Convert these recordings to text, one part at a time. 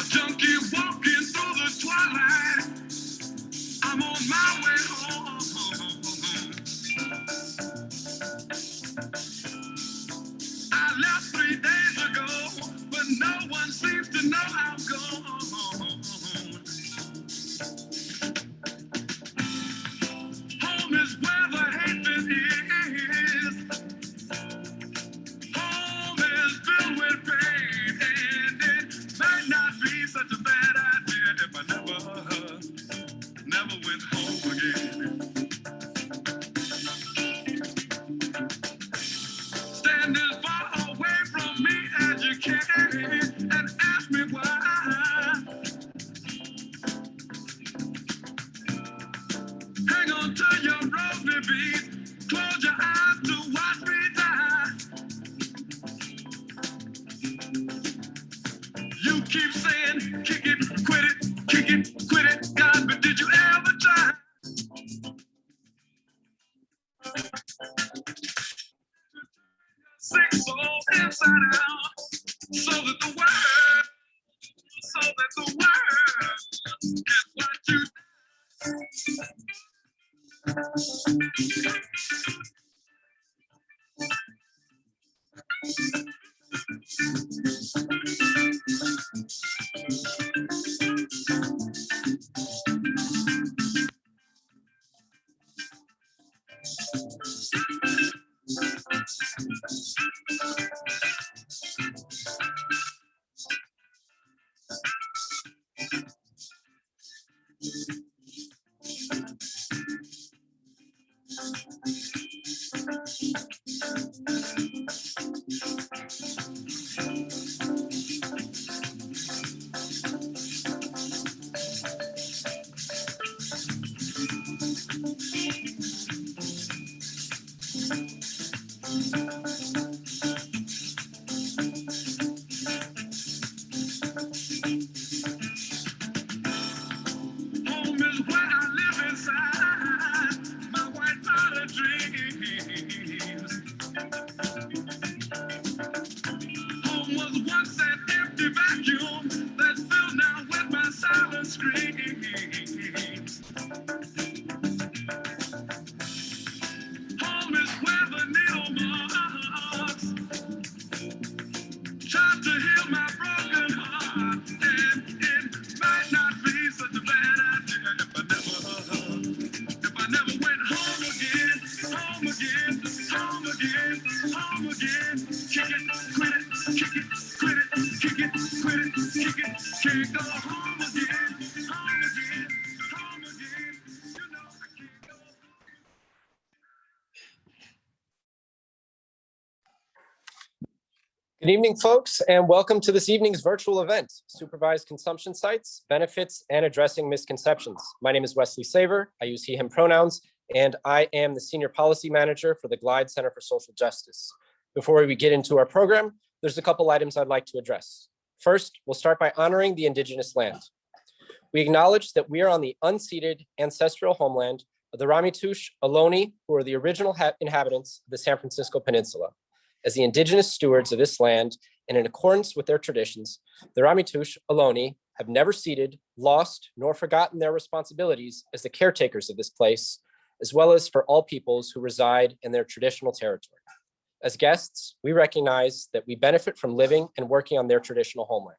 junkie walking through the twilight. I'm on my way home. I left 3 days ago, but no one seems to know I'm gone. Home is where the hatred is. Home is filled with pain, and it might not be such a bad idea if I never went home again. Stand as far away from me as you can and ask me why. Hang on to your rosy beads, close your eyes to watch me die. You keep saying, kick it, quit it, God, but did you ever try? Sick soul inside out, so that the world gets what you home is where I live inside my white powder dreams. Home was once an empty vacuum that's filled now with my silent screams. Home is where the needle marks tried to heal my broken heart, and it might not be such a bad idea if I never went home again, home again, home again, home again. Kick it, quit it, kick it, quit it, kick it, quit it, kick it, can't go home again, home again, home again. You know I can't go. Good evening, folks, and welcome to this evening's virtual event, Supervised Consumption Sites, Benefits, and Addressing Misconceptions. My name is Wesley Saver. I use he, him pronouns, and I am the Senior Policy Manager for the Glide Center for Social Justice. Before we get into our program, there's a couple items I'd like to address. First, we'll start by honoring the indigenous land. We acknowledge that we are on the unceded ancestral homeland of the Ramaytush Ohlone, who are the original inhabitants of the San Francisco Peninsula. As the indigenous stewards of this land, and in accordance with their traditions, the Ramaytush Ohlone have never ceded, lost, nor forgotten their responsibilities as the caretakers of this place, as well as for all peoples who reside in their traditional territory. As guests, we recognize that we benefit from living and working on their traditional homeland.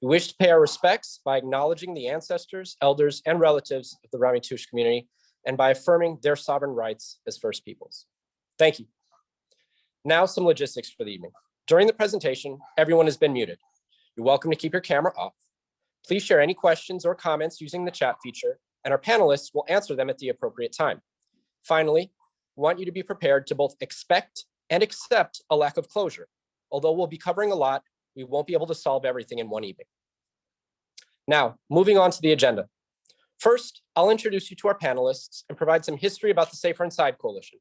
We wish to pay our respects by acknowledging the ancestors, elders, and relatives of the Ramaytush community, and by affirming their sovereign rights as First Peoples. Thank you. Now, some logistics for the evening. During the presentation, everyone has been muted. You're welcome to keep your camera off. Please share any questions or comments using the chat feature, and our panelists will answer them at the appropriate time. Finally, we want you to be prepared to both expect and accept a lack of closure. Although we'll be covering a lot, we won't be able to solve everything in one evening. Now, moving on to the agenda. First, I'll introduce you to our panelists and provide some history about the Safer Inside Coalition.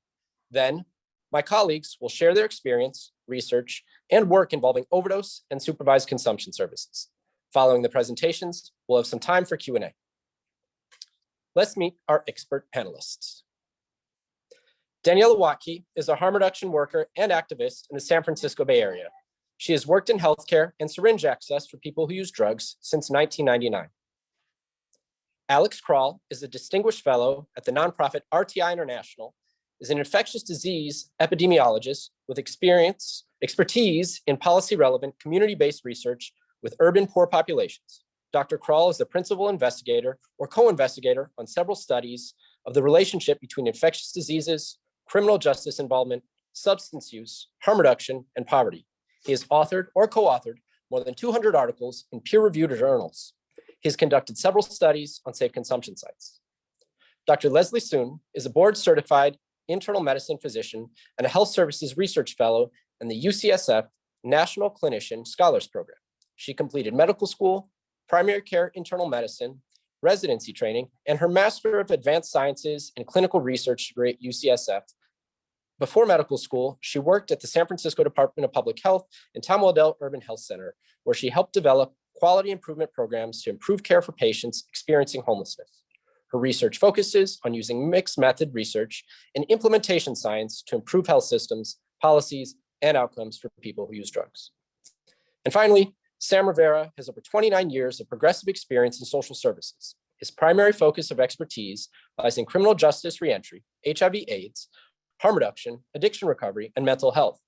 Then, my colleagues will share their experience, research, and work involving overdose and supervised consumption services. Following the presentations, we'll have some time for Q&A. Let's meet our expert panelists. Daniela Watke is a harm reduction worker and activist in the San Francisco Bay Area. She has worked in healthcare and syringe access for people who use drugs since 1999. Alex Kral is a distinguished fellow at the nonprofit RTI International, is an infectious disease epidemiologist with expertise in policy-relevant community-based research with urban poor populations. Dr. Kral is the principal investigator or co-investigator on several studies of the relationship between infectious diseases, criminal justice involvement, substance use, harm reduction, and poverty. He has authored or co-authored more than 200 articles in peer-reviewed journals. He has conducted several studies on safe consumption sites. Dr. Leslie Soon is a board-certified internal medicine physician and a health services research fellow in the UCSF National Clinician Scholars Program. She completed medical school, primary care internal medicine, residency training, and her Master of Advanced Sciences in Clinical Research degree at UCSF. Before medical school, she worked at the San Francisco Department of Public Health and Tom Waddell Urban Health Center, where she helped develop quality improvement programs to improve care for patients experiencing homelessness. Her research focuses on using mixed method research and implementation science to improve health systems, policies, and outcomes for people who use drugs. And finally, Sam Rivera has over 29 years of progressive experience in social services. His primary focus of expertise lies in criminal justice reentry, HIV/AIDS, harm reduction, addiction recovery, and mental health.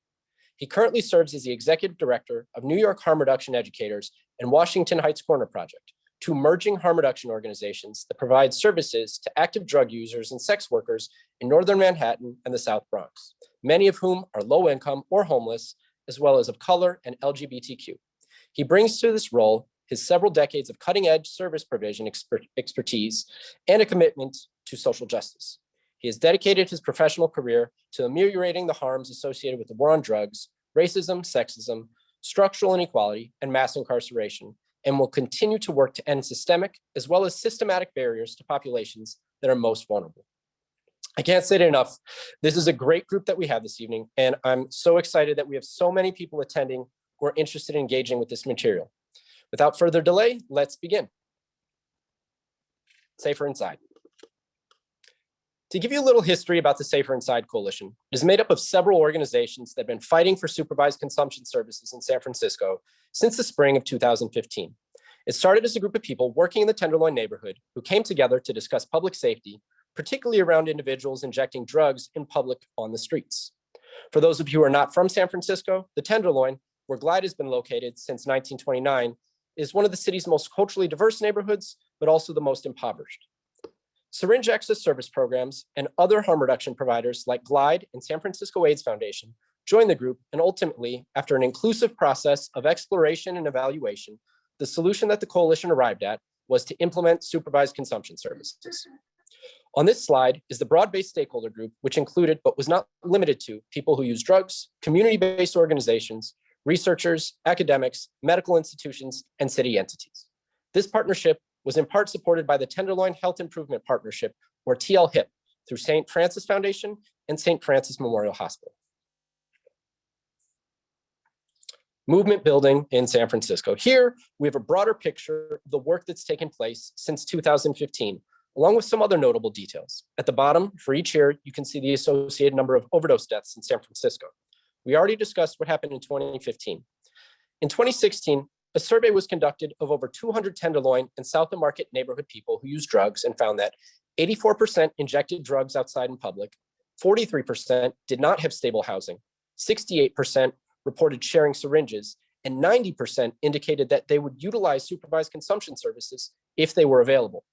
He currently serves as the executive director of New York Harm Reduction Educators and Washington Heights Corner Project, two emerging harm reduction organizations that provide services to active drug users and sex workers in northern Manhattan and the South Bronx, many of whom are low income or homeless, as well as of color and LGBTQ. He brings to this role his several decades of cutting-edge service provision expertise and a commitment to social justice. He has dedicated his professional career to ameliorating the harms associated with the war on drugs, racism, sexism, structural inequality, and mass incarceration, and will continue to work to end systemic as well as systematic barriers to populations that are most vulnerable. I can't say it enough. This is a great group that we have this evening, and I'm so excited that we have so many people attending who are interested in engaging with this material. Without further delay, let's begin. Safer Inside. To give you a little history about the Safer Inside Coalition, it is made up of several organizations that have been fighting for supervised consumption services in San Francisco since the spring of 2015. It started as a group of people working in the Tenderloin neighborhood who came together to discuss public safety, particularly around individuals injecting drugs in public on the streets. For those of you who are not from San Francisco, the Tenderloin, where Glide has been located since 1929, is one of the city's most culturally diverse neighborhoods, but also the most impoverished. Syringe access service programs and other harm reduction providers like Glide and San Francisco AIDS Foundation joined the group, and ultimately, after an inclusive process of exploration and evaluation, the solution that the coalition arrived at was to implement supervised consumption services. On this slide is the broad-based stakeholder group, which included, but was not limited to, people who use drugs, community-based organizations, researchers, academics, medical institutions, and city entities. This partnership was in part supported by the Tenderloin Health Improvement Partnership, or TLHIP, through St. Francis Foundation and St. Francis Memorial Hospital. Movement building in San Francisco. Here, we have a broader picture of the work that's taken place since 2015, along with some other notable details. At the bottom, for each year, you can see the associated number of overdose deaths in San Francisco. We already discussed what happened in 2015. In 2016, a survey was conducted of over 200 Tenderloin and South of Market neighborhood people who use drugs and found that 84% injected drugs outside in public, 43% did not have stable housing, 68% reported sharing syringes, and 90% indicated that they would utilize supervised consumption services if they were available.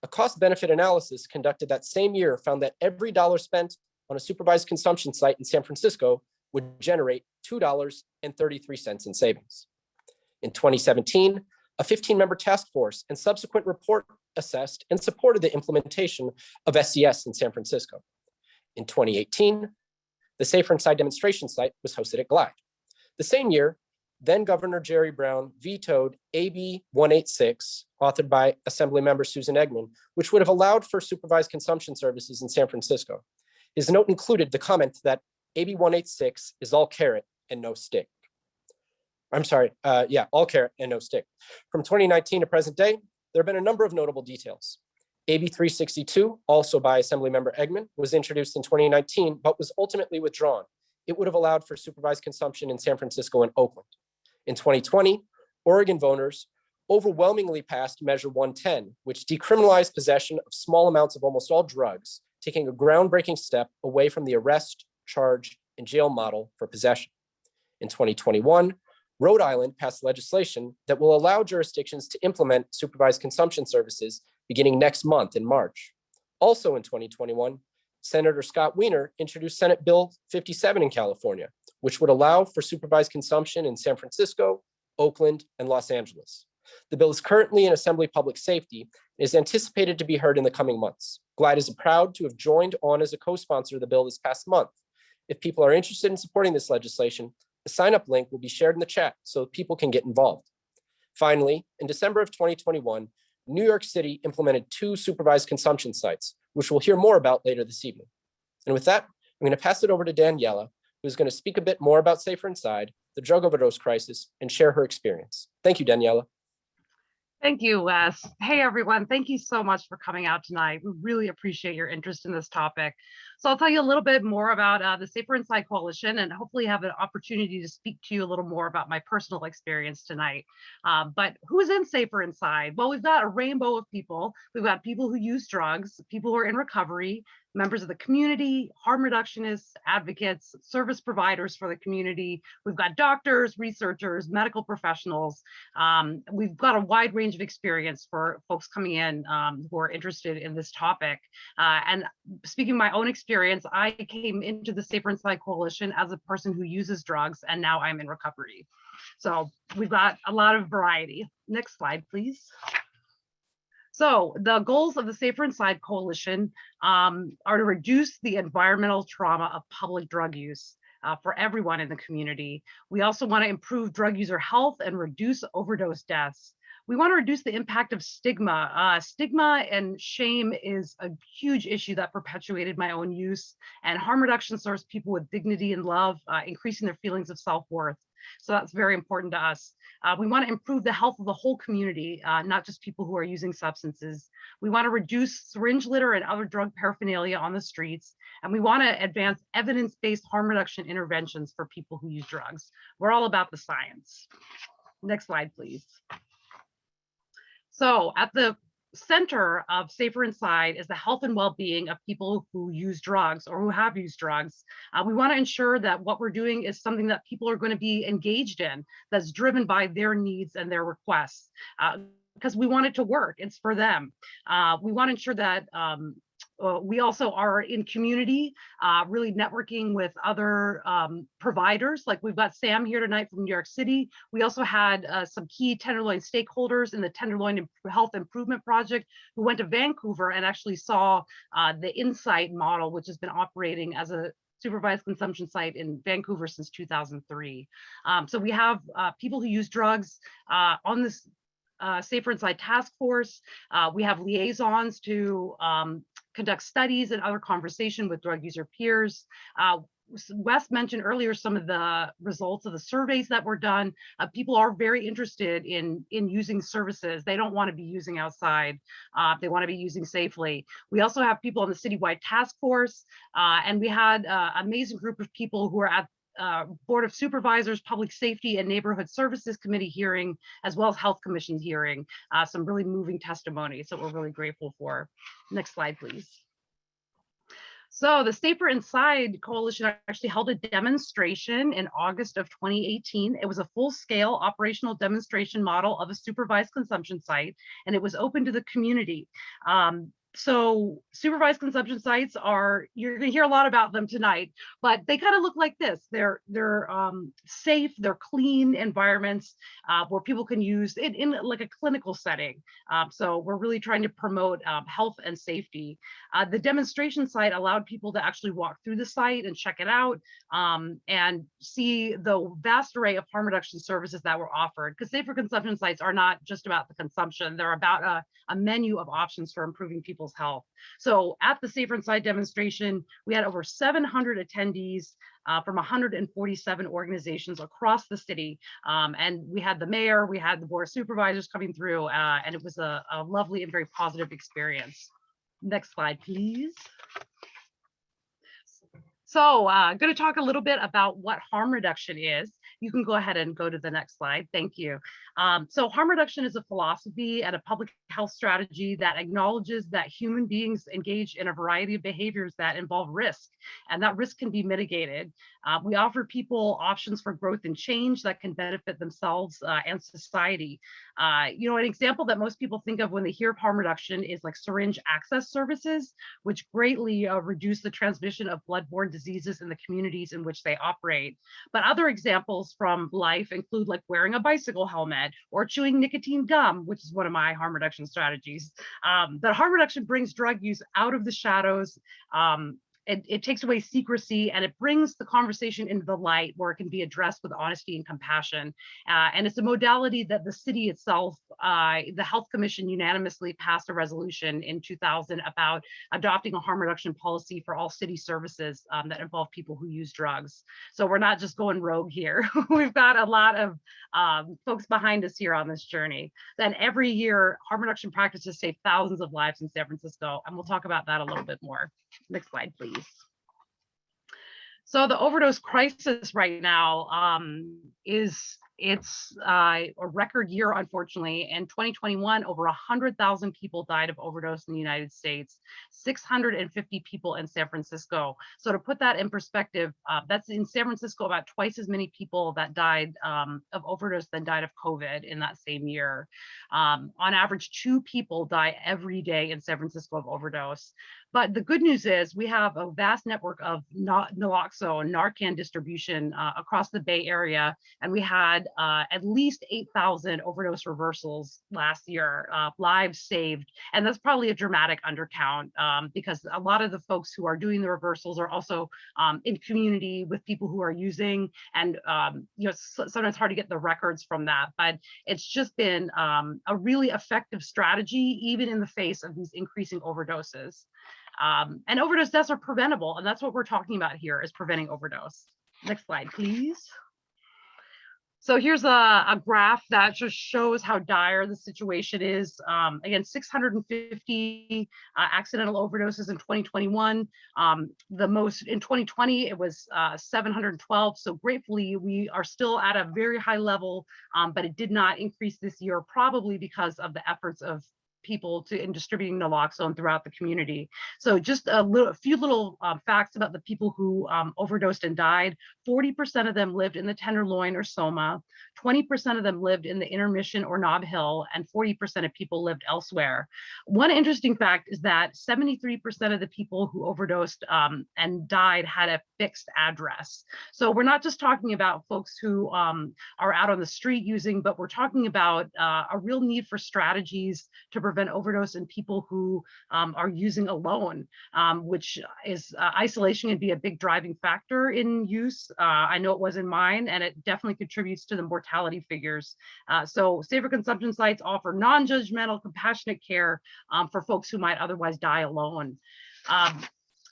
A cost-benefit analysis conducted that same year found that every dollar spent on a supervised consumption site in San Francisco would generate $2.33 in savings. In 2017, a 15-member task force and subsequent report assessed and supported the implementation of SCS in San Francisco. In 2018, the Safer Inside demonstration site was hosted at Glide. The same year, then Governor Jerry Brown vetoed AB 186, authored by Assemblymember Susan Eggman, which would have allowed for supervised consumption services in San Francisco. His note included the comment that AB 186 is all carrot and no stick. All carrot and no stick. From 2019 to present day, there have been a number of notable details. AB 362, also by Assemblymember Eggman, was introduced in 2019, but was ultimately withdrawn. It would have allowed for supervised consumption in San Francisco and Oakland. In 2020, Oregon voters overwhelmingly passed Measure 110, which decriminalized possession of small amounts of almost all drugs, taking a groundbreaking step away from the arrest, charge, and jail model for possession. In 2021, Rhode Island passed legislation that will allow jurisdictions to implement supervised consumption services beginning next month in March. Also in 2021, Senator Scott Wiener introduced Senate Bill 57 in California, which would allow for supervised consumption in San Francisco, Oakland, and Los Angeles. The bill is currently in Assembly Public Safety and is anticipated to be heard in the coming months. GLIDE is proud to have joined on as a co-sponsor of the bill this past month. If people are interested in supporting this legislation, the sign-up link will be shared in the chat so people can get involved. Finally, in December of 2021, New York City implemented 2 supervised consumption sites, which we'll hear more about later this evening. And with that, I'm going to pass it over to Daniela, who's going to speak a bit more about Safer Inside, the drug overdose crisis, and share her experience. Thank you, Daniela. Thank you, Wes. Hey, everyone. Thank you so much for coming out tonight. We really appreciate your interest in this topic. So I'll tell you a little bit more about the Safer Inside Coalition and hopefully have an opportunity to speak to you a little more about my personal experience tonight. But who's in Safer Inside? Well, we've got a rainbow of people. We've got people who use drugs, people who are in recovery, members of the community, harm reductionists, advocates, service providers for the community. We've got doctors, researchers, medical professionals. We've got a wide range of experience for folks coming in who are interested in this topic. And speaking of my own experience, I came into the Safer Inside Coalition as a person who uses drugs, and now I'm in recovery. So we've got a lot of variety. Next slide, please. So the goals of the Safer Inside Coalition are to reduce the environmental trauma of public drug use for everyone in the community. We also want to improve drug user health and reduce overdose deaths. We want to reduce the impact of stigma. Stigma and shame is a huge issue that perpetuated my own use, and harm reduction serves people with dignity and love, increasing their feelings of self-worth. So that's very important to us. We want to improve the health of the whole community, not just people who are using substances. We want to reduce syringe litter and other drug paraphernalia on the streets. And we want to advance evidence-based harm reduction interventions for people who use drugs. We're all about the science. Next slide, please. So at the center of Safer Inside is the health and well-being of people who use drugs or who have used drugs. We want to ensure that what we're doing is something that people are going to be engaged in, that's driven by their needs and their requests, because we want it to work. It's for them. We want to ensure that we also are in community, really networking with other providers. Like we've got Sam here tonight from New York City. We also had some key Tenderloin stakeholders in the Tenderloin Health Improvement Project who went to Vancouver and actually saw the Insight model, which has been operating as a supervised consumption site in Vancouver since 2003. So we have people who use drugs on this Safer Inside task force. We have liaisons to conduct studies and other conversation with drug user peers. Wes mentioned earlier some of the results of the surveys that were done. People are very interested in using services. They don't want to be using outside. They want to be using safely. We also have people on the citywide task force, and we had an amazing group of people who are at Board of Supervisors, Public Safety and Neighborhood Services Committee hearing, as well as Health Commission hearing, some really moving testimonies that we're really grateful for. Next slide, please. So the Safer Inside Coalition actually held a demonstration in August of 2018. It was a full-scale operational demonstration model of a supervised consumption site, and it was open to the community. So supervised consumption sites are, you're going to hear a lot about them tonight, but they kind of look like this. They're safe, they're clean environments where people can use it in like a clinical setting. So we're really trying to promote health and safety. The demonstration site allowed people to actually walk through the site and check it out and see the vast array of harm reduction services that were offered. Because safer consumption sites are not just about the consumption, they're about a menu of options for improving people's health. So at the Safer Inside demonstration, we had over 700 attendees from 147 organizations across the city. And we had the mayor, we had the board of supervisors coming through, and it was a lovely and very positive experience. Next slide, please. So I'm going to talk a little bit about what harm reduction is. You can go ahead and go to the next slide. Thank you. So harm reduction is a philosophy and a public health strategy that acknowledges that human beings engage in a variety of behaviors that involve risk, and that risk can be mitigated. We offer people options for growth and change that can benefit themselves and society. An example that most people think of when they hear of harm reduction is like syringe access services, which greatly reduce the transmission of bloodborne diseases in the communities in which they operate. But other examples from life include like wearing a bicycle helmet or chewing nicotine gum, which is one of my harm reduction strategies. But harm reduction brings drug use out of the shadows. It takes away secrecy, and it brings the conversation into the light where it can be addressed with honesty and compassion. And it's a modality that the city itself, the Health Commission unanimously passed a resolution in 2000 about adopting a harm reduction policy for all city services that involve people who use drugs. So we're not just going rogue here. We've got a lot of folks behind us here on this journey. Then every year, harm reduction practices save thousands of lives in San Francisco, and we'll talk about that a little bit more. Next slide, please. So the overdose crisis right now it's a record year, unfortunately. In 2021, over 100,000 people died of overdose in the United States, 650 people in San Francisco. So to put that in perspective, that's in San Francisco about twice as many people that died of overdose than died of COVID in that same year. On average, 2 people die every day in San Francisco of overdose. But the good news is we have a vast network of naloxone and Narcan distribution across the Bay Area, and we had at least 8,000 overdose reversals last year, lives saved. And that's probably a dramatic undercount because a lot of the folks who are doing the reversals are also in community with people who are using, and sometimes hard to get the records from that. But it's just been a really effective strategy, even in the face of these increasing overdoses. And overdose deaths are preventable, and that's what we're talking about here, is preventing overdose. Next slide, please. So here's a graph that just shows how dire the situation is. Again, 650 accidental overdoses in 2021. The most in 2020, it was 712. So gratefully, we are still at a very high level, but it did not increase this year, probably because of the efforts of people in distributing naloxone throughout the community. So just a few little facts about the people who overdosed and died. 40% of them lived in the Tenderloin or Soma, 20% of them lived in the Intermission or Nob Hill, and 40% of people lived elsewhere. One interesting fact is that 73% of the people who overdosed and died had a fixed address. So we're not just talking about folks who are out on the street using, but we're talking about a real need for strategies to prevent overdose in people who are using alone, which is isolation can be a big driving factor in use. I know it was in mine, and it definitely contributes to the mortality figures. So safer consumption sites offer non-judgmental, compassionate care for folks who might otherwise die alone.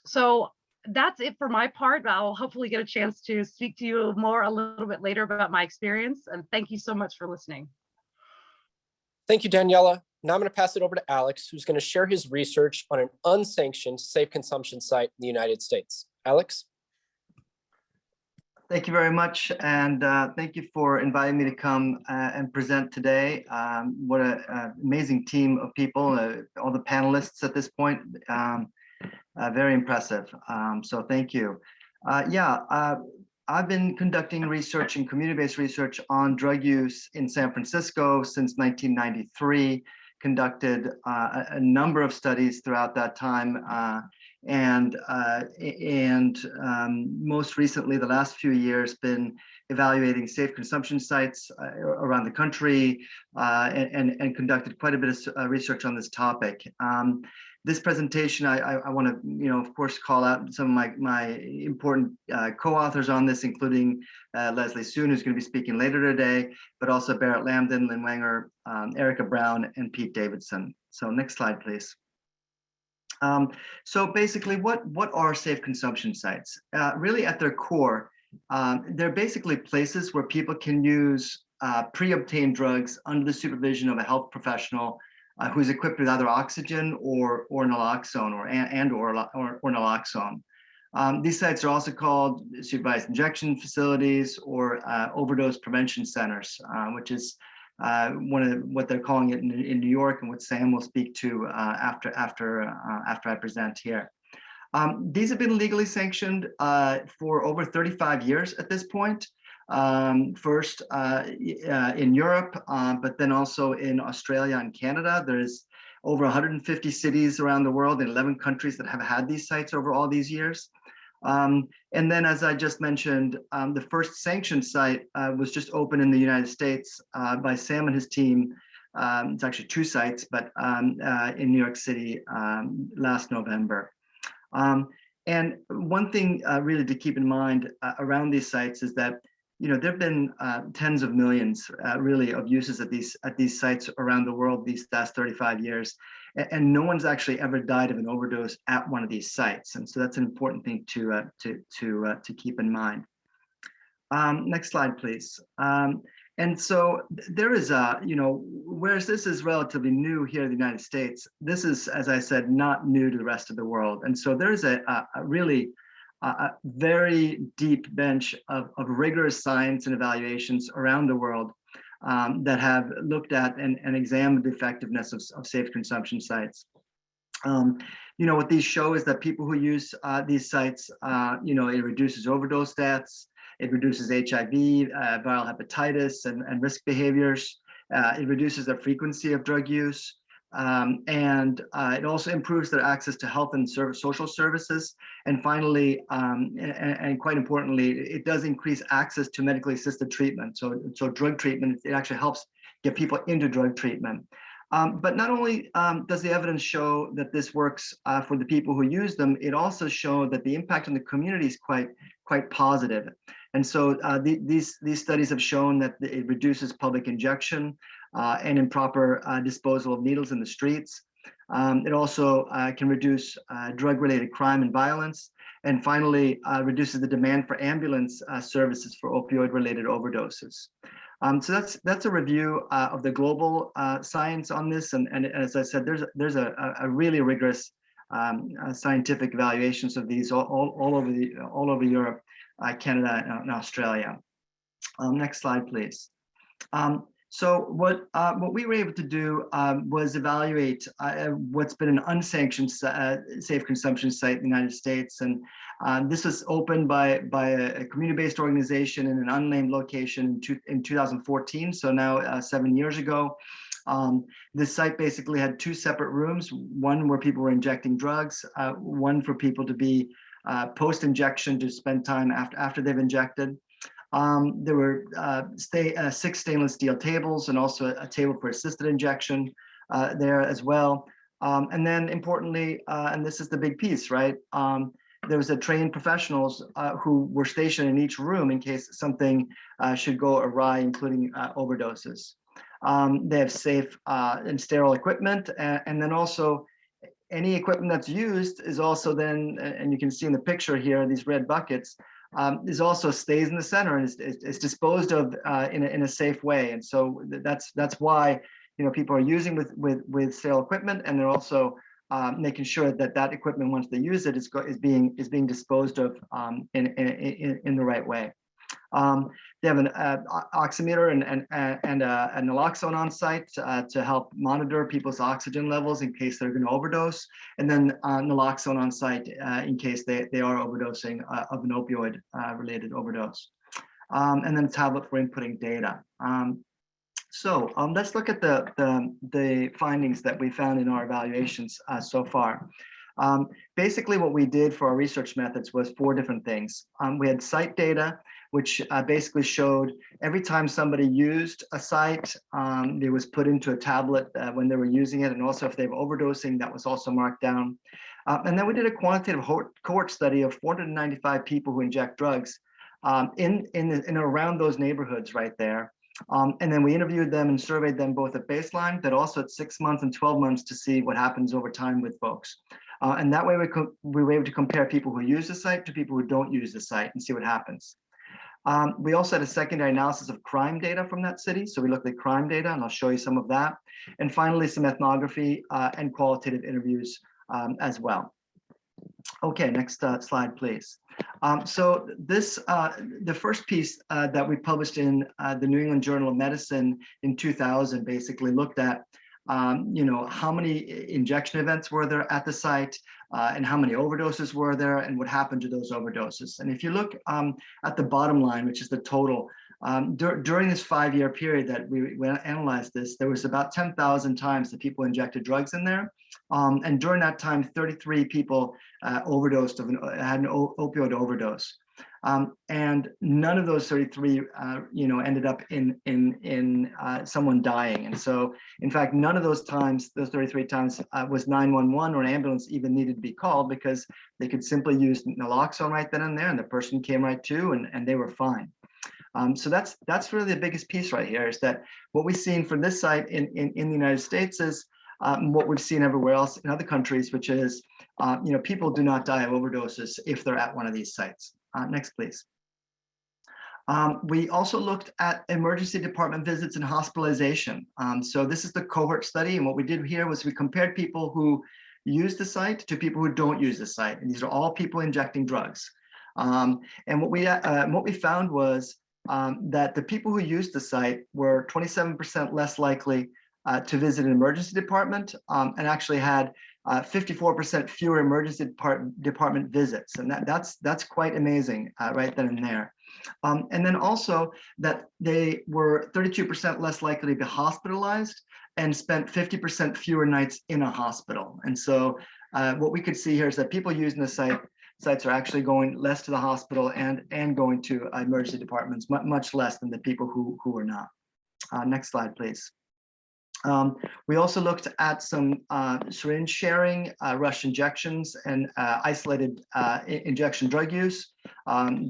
So that's it for my part. I'll hopefully get a chance to speak to you more a little bit later about my experience, and thank you so much for listening. Thank you, Daniela. Now I'm going to pass it over to Alex, who's going to share his research on an unsanctioned safe consumption site in the United States. Alex? Thank you very much, and thank you for inviting me to come and present today. What an amazing team of people, all the panelists at this point, very impressive. So thank you. I've been conducting research and community-based research on drug use in San Francisco since 1993, conducted a number of studies throughout that time, and most recently, the last few years, been evaluating safe consumption sites around the country, and conducted quite a bit of research on this topic. This presentation, I want to, of course, call out some of my important co-authors on this, including Leslie Soon, who's going to be speaking later today, but also Barrett Lambden, Lynn Wanger, Erica Brown, and Pete Davidson. So next slide, please. So basically, what are safe consumption sites? Really, at their core, they're basically places where people can use pre-obtained drugs under the supervision of a health professional who's equipped with either oxygen or naloxone or naloxone. These sites are also called supervised injection facilities or overdose prevention centers, which is one of what they're calling it in New York, and what Sam will speak to after I present here. These have been legally sanctioned for over 35 years at this point. First in Europe, but then also in Australia and Canada. There's over 150 cities around the world in 11 countries that have had these sites over all these years. And then, as I just mentioned, the first sanctioned site was just opened in the United States by Sam and his team. It's actually 2 sites, but in New York City last November. And one thing really to keep in mind around these sites is that, you know, there have been tens of millions really of uses at these sites around the world these last 35 years, and no one's actually ever died of an overdose at one of these sites. And so that's an important thing to keep in mind. Next slide, please. And so there is you know, whereas this is relatively new here in the United States, this is, as I said, not new to the rest of the world. And so there's a really very deep bench of rigorous science and evaluations around the world that have looked at and examined the effectiveness of safe consumption sites. You know, what these show is that people who use these sites, you know, it reduces overdose deaths, it reduces HIV, viral hepatitis, and risk behaviors. It reduces the frequency of drug use. And it also improves their access to health and social services. And finally, and quite importantly, it does increase access to medically assisted treatment. So drug treatment, it actually helps get people into drug treatment. But not only does the evidence show that this works for the people who use them, it also shows that the impact on the community is quite positive. And so these studies have shown that it reduces public injection and improper disposal of needles in the streets. It also can reduce drug-related crime and violence, and finally reduces the demand for ambulance services for opioid-related overdoses. So that's a review of the global science on this, and as I said, there's a really rigorous scientific evaluations of these all over Europe, Canada, and Australia. Next slide, please. So what we were able to do was evaluate what's been an unsanctioned safe consumption site in the United States, and this was opened by a community-based organization in an unnamed location in 2014. So now 7 years ago. This site basically had 2 separate rooms, one where people were injecting drugs, one for people to be post-injection to spend time after they've injected. There were 6 stainless steel tables and also a table for assisted injection there as well. And then importantly, and this is the big piece, right? There was trained professionals who were stationed in each room in case something should go awry, including overdoses. They have safe and sterile equipment, and then also any equipment that's used is also then, and you can see in the picture here, these red buckets, is also stays in the center and is disposed of in a safe way. And so that's why, you know, people are using with sterile equipment, and they're also making sure that equipment, once they use it, is being disposed of in the right way. They have an oximeter and a naloxone on site to help monitor people's oxygen levels in case they're going to overdose, and then naloxone on site in case they are overdosing of an opioid related overdose, and then a tablet for inputting data. So let's look at the findings that we found in our evaluations so far. Basically, what we did for our research methods was 4 different things. We had site data, which basically showed every time somebody used a site, it was put into a tablet when they were using it, and also if they were overdosing, that was also marked down. And then we did a quantitative cohort study of 495 people who inject drugs in around those neighborhoods right there. And then we interviewed them and surveyed them both at baseline, but also at 6 months and 12 months to see what happens over time with folks. And that way we were able to compare people who use the site to people who don't use the site and see what happens. We also had a secondary analysis of crime data from that city. So we looked at crime data, and I'll show you some of that. And finally, some ethnography and qualitative interviews as well. Okay, next slide, please. So this, the first piece that we published in the New England Journal of Medicine in 2000 basically looked at, how many injection events were there at the site, and how many overdoses were there, and what happened to those overdoses. And if you look at the bottom line, which is the total, during this 5-year period that we analyzed this, there was about 10,000 times that people injected drugs in there. And during that time, 33 people overdosed had an opioid overdose. And none of those 33, ended up in someone dying. And so, in fact, none of those times, those 33 times, was 911 or an ambulance even needed to be called, because they could simply use naloxone right then and there, and the person came right to, and they were fine. So that's really the biggest piece right here, is that what we've seen for this site in the United States is what we've seen everywhere else in other countries, which is, people do not die of overdoses if they're at one of these sites. Next, please. We also looked at emergency department visits and hospitalization. So this is the cohort study, and what we did here was we compared people who use the site to people who don't use the site, and these are all people injecting drugs. And what we found was that the people who used the site were 27% less likely to visit an emergency department, and actually had 54% fewer emergency department visits, and that's quite amazing right then and there. And then also that they were 32% less likely to be hospitalized and spent 50% fewer nights in a hospital. And so what we could see here is that people using the sites are actually going less to the hospital and going to emergency departments, much less than the people who are not. Next slide, please. We also looked at some syringe sharing, rush injections, and isolated injection drug use.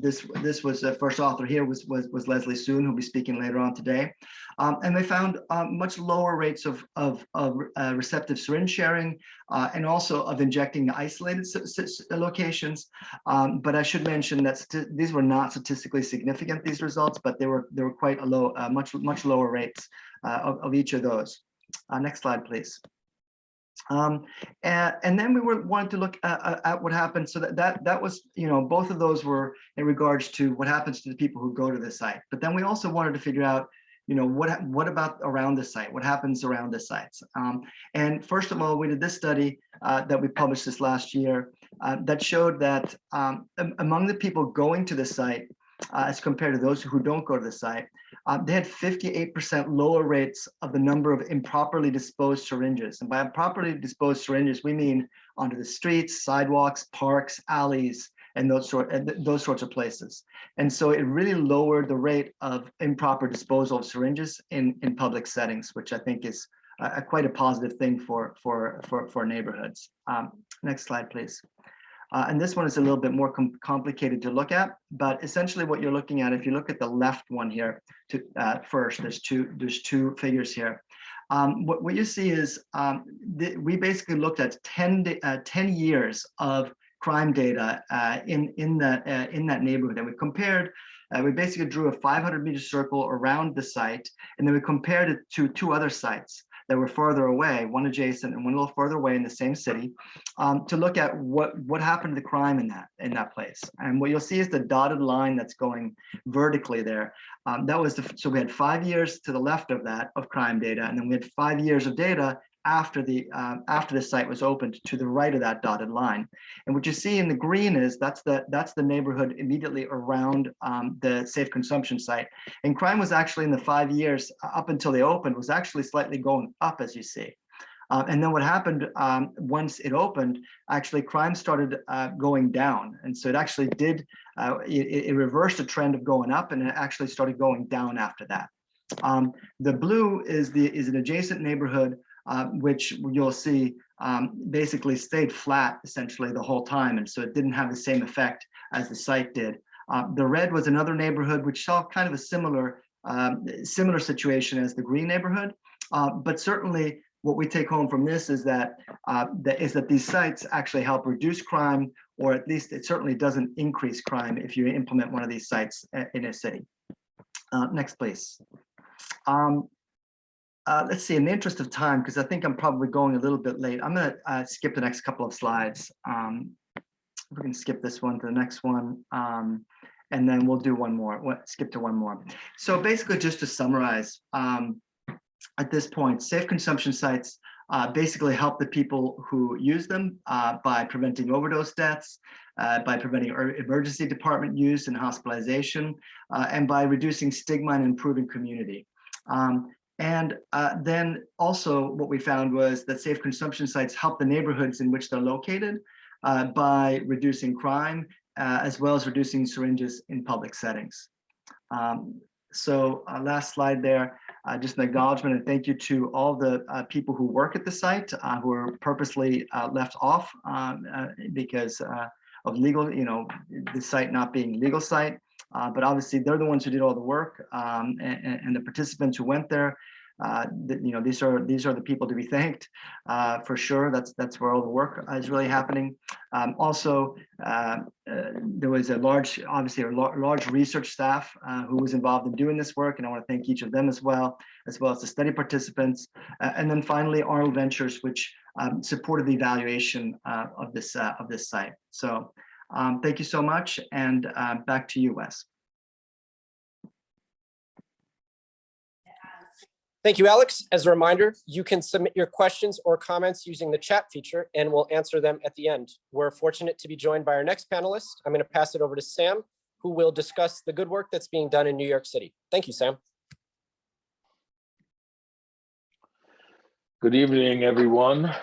This was the first author here was Leslie Soon, who'll be speaking later on today. And they found much lower rates of receptive syringe sharing, and also of injecting isolated locations. But I should mention that these were not statistically significant, these results, but they were quite a low, much lower rates of each of those. Next slide, please. And then we wanted to look at what happened. So that was, both of those were in regards to what happens to the people who go to the site. But then we also wanted to figure out, what about around the site? What happens around the sites? And first of all, we did this study that we published this last year that showed that among the people going to the site, as compared to those who don't go to the site, they had 58% lower rates of the number of improperly disposed syringes. And by improperly disposed syringes, we mean onto the streets, sidewalks, parks, alleys, and those sorts of places. And so it really lowered the rate of improper disposal of syringes in public settings, which I think is quite a positive thing for neighborhoods. Next slide, please. And this one is a little bit more complicated to look at, but essentially what you're looking at, if you look at the left one here, first, there's two figures here. What you see is we basically looked at 10 years of crime data in that neighborhood, and we compared. We basically drew a 500-meter circle around the site, and then we compared it to 2 other sites that were farther away, one adjacent and one a little further away in the same city, to look at what happened to the crime in that place. And what you'll see is the dotted line that's going vertically there. So we had 5 years to the left of that of crime data, and then we had 5 years of data after the site was opened to the right of that dotted line. And what you see in the green is that's the neighborhood immediately around the safe consumption site. And crime was actually in the 5 years up until they opened was actually slightly going up, as you see. And then what happened once it opened, actually crime started going down. And so it actually did, it reversed the trend of going up, and it actually started going down after that. The blue is an adjacent neighborhood, which you'll see basically stayed flat essentially the whole time. And so it didn't have the same effect as the site did. The red was another neighborhood which saw kind of a similar situation as the green neighborhood. But certainly what we take home from this is that these sites actually help reduce crime, or at least it certainly doesn't increase crime if you implement one of these sites in a city. Next, please. Let's see, in the interest of time, because I think I'm probably going a little bit late, I'm going to skip the next couple of slides. We're going to skip this one to the next one, and then we'll do one more, skip to one more. So basically, just to summarize, at this point, safe consumption sites basically help the people who use them by preventing overdose deaths, by preventing emergency department use and hospitalization, and by reducing stigma and improving community. And then also what we found was that safe consumption sites help the neighborhoods in which they're located by reducing crime, as well as reducing syringes in public settings. So last slide there, just an acknowledgement and thank you to all the people who work at the site who are purposely left off because of legal, the site not being legal site. But obviously they're the ones who did all the work, and the participants who went there. These are the people to be thanked for sure. That's where all the work is really happening. Also, there was a large research staff who was involved in doing this work, and I want to thank each of them as well as the study participants. And then finally, Arnold Ventures, which supported the evaluation of this site. So thank you so much, and back to you, Wes. Thank you, Alex. As a reminder, you can submit your questions or comments using the chat feature, and we'll answer them at the end. We're fortunate to be joined by our next panelist. I'm going to pass it over to Sam, who will discuss the good work that's being done in New York City. Thank you, Sam. Good evening, everyone.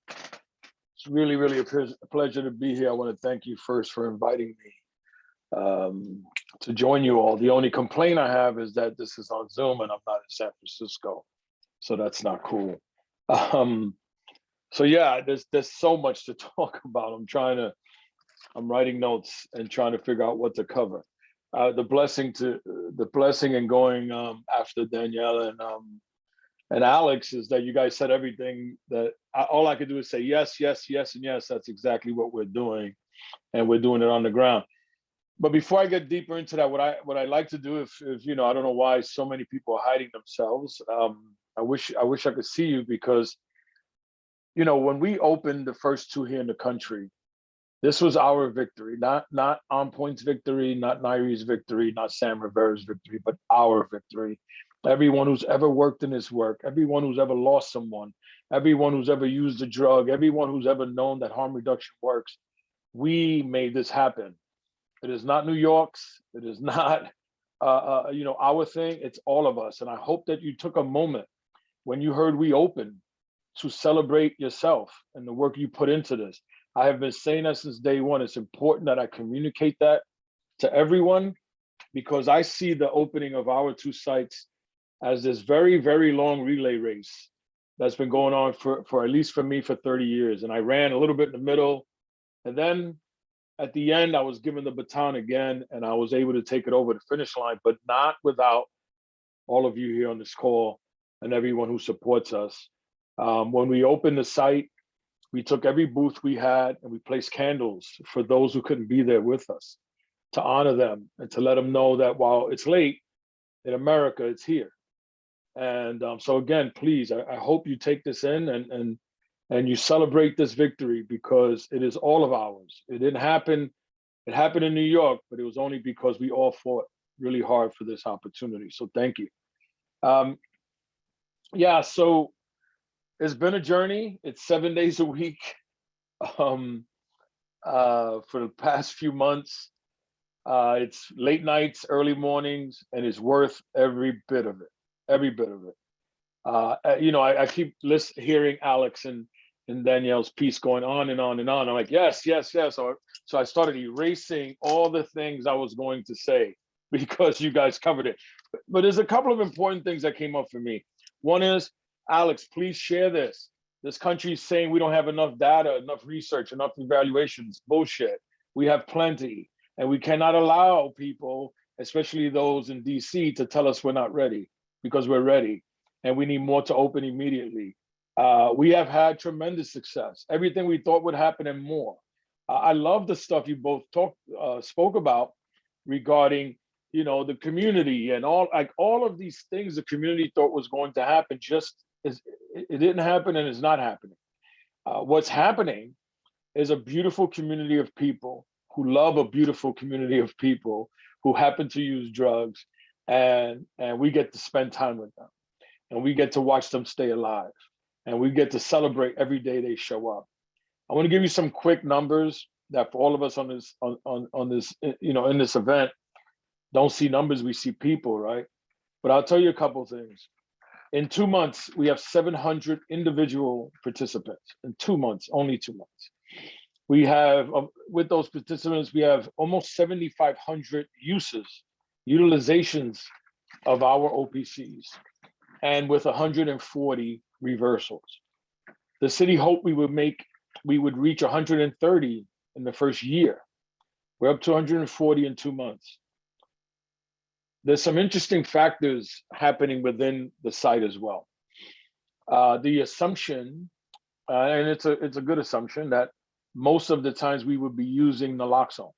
It's really a pleasure to be here. I want to thank you first for inviting me to join you all. The only complaint I have is that this is on Zoom and I'm not in San Francisco, so that's not cool. So yeah, there's so much to talk about. I'm writing notes and trying to figure out what to cover. The blessing in going after Danielle and Alex is that you guys said everything that all I could do is say yes, yes, yes, and yes. That's exactly what we're doing, and we're doing it on the ground. But before I get deeper into that, what I like to do, if I don't know why so many people are hiding themselves. I wish I could see you, because when we opened the first two here in the country, this was our victory, not On Point's victory, not Nairi's victory, not Sam Rivera's victory, but our victory. Everyone who's ever worked in this work, everyone who's ever lost someone, everyone who's ever used a drug, everyone who's ever known that harm reduction works, we made this happen. It is not New York's, it is not our thing, it's all of us. And I hope that you took a moment when you heard we open to celebrate yourself and the work you put into this. I have been saying that since day one. It's important that I communicate that to everyone, because I see the opening of our two sites as this very, very long relay race that's been going on for at least for me for 30 years. And I ran a little bit in the middle, and then at the end, I was given the baton again, and I was able to take it over the finish line, but not without all of you here on this call and everyone who supports us. When we opened the site, we took every booth we had and we placed candles for those who couldn't be there with us, to honor them and to let them know that while it's late, in America, it's here. And so again, please, I hope you take this in and you celebrate this victory, because it is all of ours. It didn't happen. It happened in New York, but it was only because we all fought really hard for this opportunity. So thank you. Yeah, so it's been a journey. It's 7 days a week for the past few months. It's late nights, early mornings, and it's worth every bit of it. Every bit of it. I keep hearing Alex and Danielle's piece going on and on and on. I'm like, yes, yes, yes. So I started erasing all the things I was going to say because you guys covered it. But there's a couple of important things that came up for me. One is, Alex, please share this. This country is saying we don't have enough data, enough research, enough evaluations. Bullshit. We have plenty. And we cannot allow people, especially those in DC, to tell us we're not ready, because we're ready. and we need more to open immediately. We have had tremendous success. Everything we thought would happen and more. I love the stuff you both spoke about regarding, the community and all of these things the community thought was going to happen. It didn't happen, and it's not happening. What's happening is a beautiful community of people who love a beautiful community of people who happen to use drugs, and we get to spend time with them, and we get to watch them stay alive, and we get to celebrate every day they show up. I want to give you some quick numbers that for all of us on this in this event don't see numbers, we see people, right? But I'll tell you a couple of things. In 2 months, we have 700 individual participants. In 2 months, only 2 months. We have, with those participants, we have almost 7,500 utilizations of our OPCs, and with 140 reversals. The city hoped we would reach 130 in the first year. We're up to 140 in 2 months. There's some interesting factors happening within the site as well. The assumption, and it's a good assumption, that most of the times we would be using naloxone.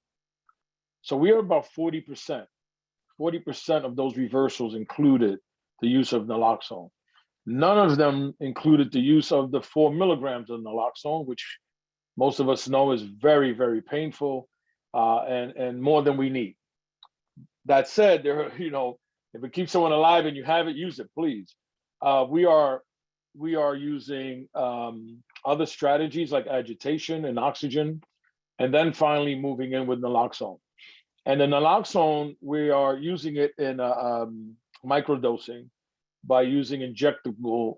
So we are about 40%. 40% of those reversals included the use of naloxone. None of them included the use of the 4 milligrams of naloxone, which most of us know is very, very painful and more than we need. That said, if it keeps someone alive and you have it, use it, please. We are using other strategies like agitation and oxygen, and then finally moving in with naloxone. And the naloxone, we are using it in microdosing by using injectable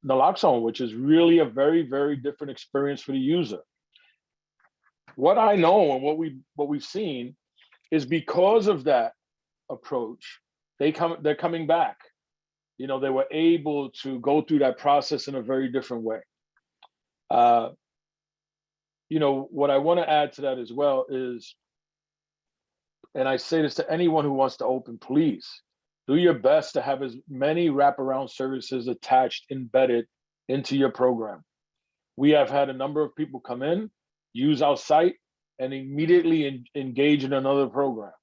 naloxone, which is really a very, very different experience for the user. What I know and what we've seen is because of that approach, they're coming back. They were able to go through that process in a very different way. What I want to add to that as well is, and I say this to anyone who wants to open, please do your best to have as many wraparound services attached, embedded into your program. We have had a number of people come in, use our site, and immediately engage in another program.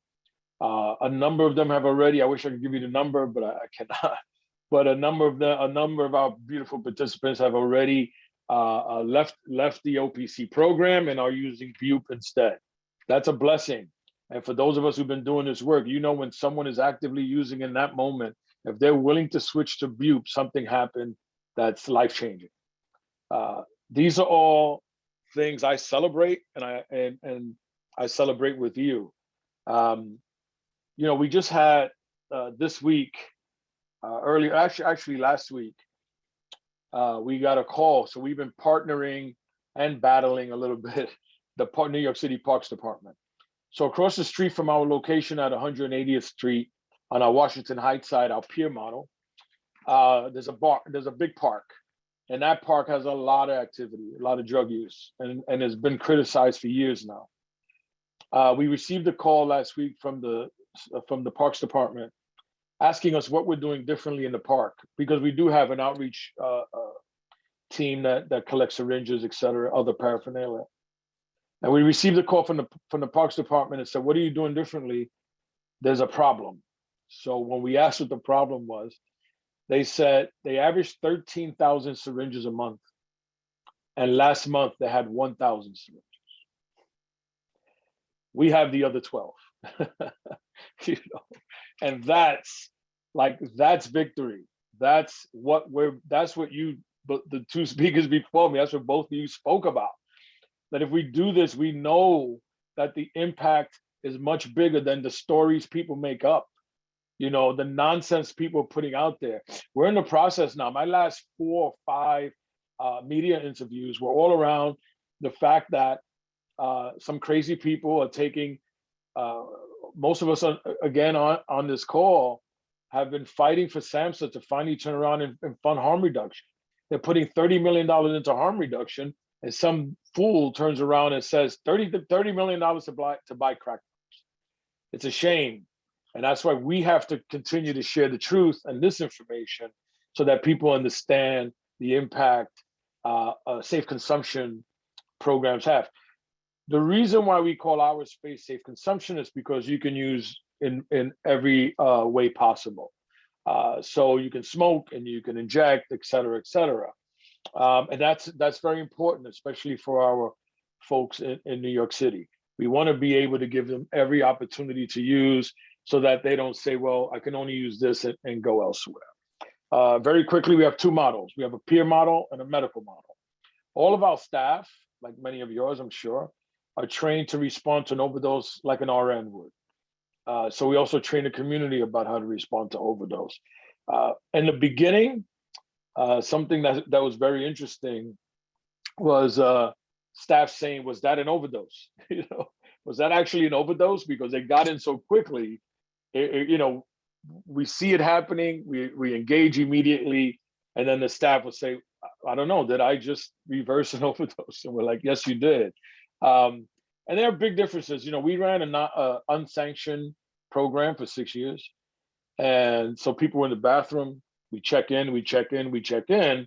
A number of them have already, I wish I could give you the number, but I cannot. But a number of our beautiful participants have already left the OPC program and are using BUP instead. That's a blessing. And for those of us who've been doing this work, when someone is actively using in that moment, if they're willing to switch to BUP, something happened that's life-changing. These are all things I celebrate, and I celebrate with you. We just had this week, actually last week, we got a call. So we've been partnering and battling a little bit the New York City Parks Department. So across the street from our location at 180th Street on our Washington Heights side, our pier model, there's a big park. And that park has a lot of activity, a lot of drug use, and has been criticized for years now. We received a call last week from the Parks Department asking us what we're doing differently in the park, because we do have an outreach team that collects syringes, et cetera, other paraphernalia. And we received a call from the Parks Department and said, what are you doing differently? There's a problem. So when we asked what the problem was, they said they averaged 13,000 syringes a month. And last month they had 1,000 syringes. We have the other 12. And that's victory. That's what the two speakers before me, that's what both of you spoke about. That if we do this, we know that the impact is much bigger than the stories people make up. The nonsense people are putting out there. We're in the process now. My last 4 or 5 media interviews were all around the fact that some crazy people are taking, most of us, again, on this call, have been fighting for SAMHSA to finally turn around and fund harm reduction. They're putting $30 million into harm reduction, and some fool turns around and says $30 million to buy crack. It's a shame. And that's why we have to continue to share the truth and this information so that people understand the impact safe consumption programs have. The reason why we call our space safe consumption is because you can use in every way possible. So you can smoke and you can inject, et cetera, et cetera. And that's very important, especially for our folks in New York City. We want to be able to give them every opportunity to use so that they don't say, well, I can only use this and go elsewhere. Very quickly, we have two models. We have a peer model and a medical model. All of our staff, like many of yours, I'm sure, are trained to respond to an overdose like an RN would. So we also train the community about how to respond to overdose. In the beginning, something that was very interesting was staff saying, was that an overdose? Was that actually an overdose? Because they got in so quickly, we see it happening, we engage immediately, and then the staff will say, I don't know, did I just reverse an overdose? And we're like, yes, you did. And there are big differences. We ran an unsanctioned program for 6 years. And so people were in the bathroom, we check in,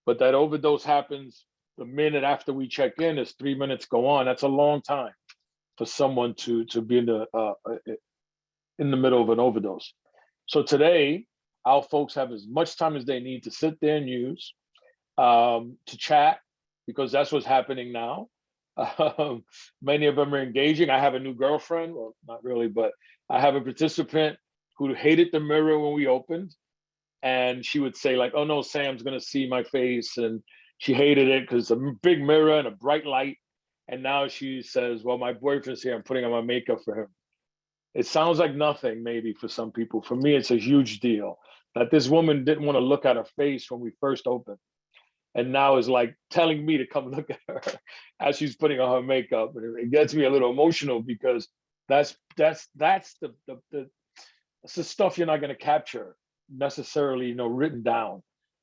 but that overdose happens the minute after we check in, as 3 minutes go on. That's a long time for someone to be in the middle of an overdose. So today, our folks have as much time as they need to sit there and use, to chat, because that's what's happening now. Many of them are engaging. I have a new girlfriend, well, not really, but I have a participant who hated the mirror when we opened. And she would say like, oh no, Sam's gonna see my face. And she hated it because it's a big mirror and a bright light. And now she says, well, my boyfriend's here, I'm putting on my makeup for him. It sounds like nothing maybe for some people. For me, it's a huge deal that this woman didn't want to look at her face when we first opened. And now is like telling me to come look at her as she's putting on her makeup. And it gets me a little emotional because that's the stuff you're not going to capture necessarily, written down.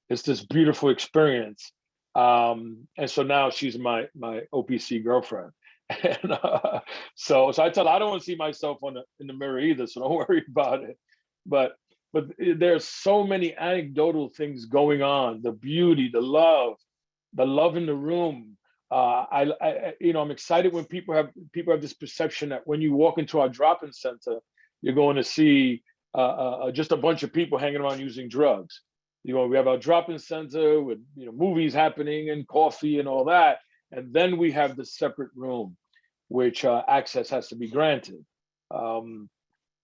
It's this beautiful experience. And so now she's my OPC girlfriend. And so I tell her, I don't want to see myself in the mirror either, so don't worry about it. But there's so many anecdotal things going on, the beauty, the love in the room. I'm excited when people have this perception that when you walk into our drop-in center, you're going to see just a bunch of people hanging around using drugs. We have our drop-in center with movies happening and coffee and all that, and then we have the separate room, which access has to be granted.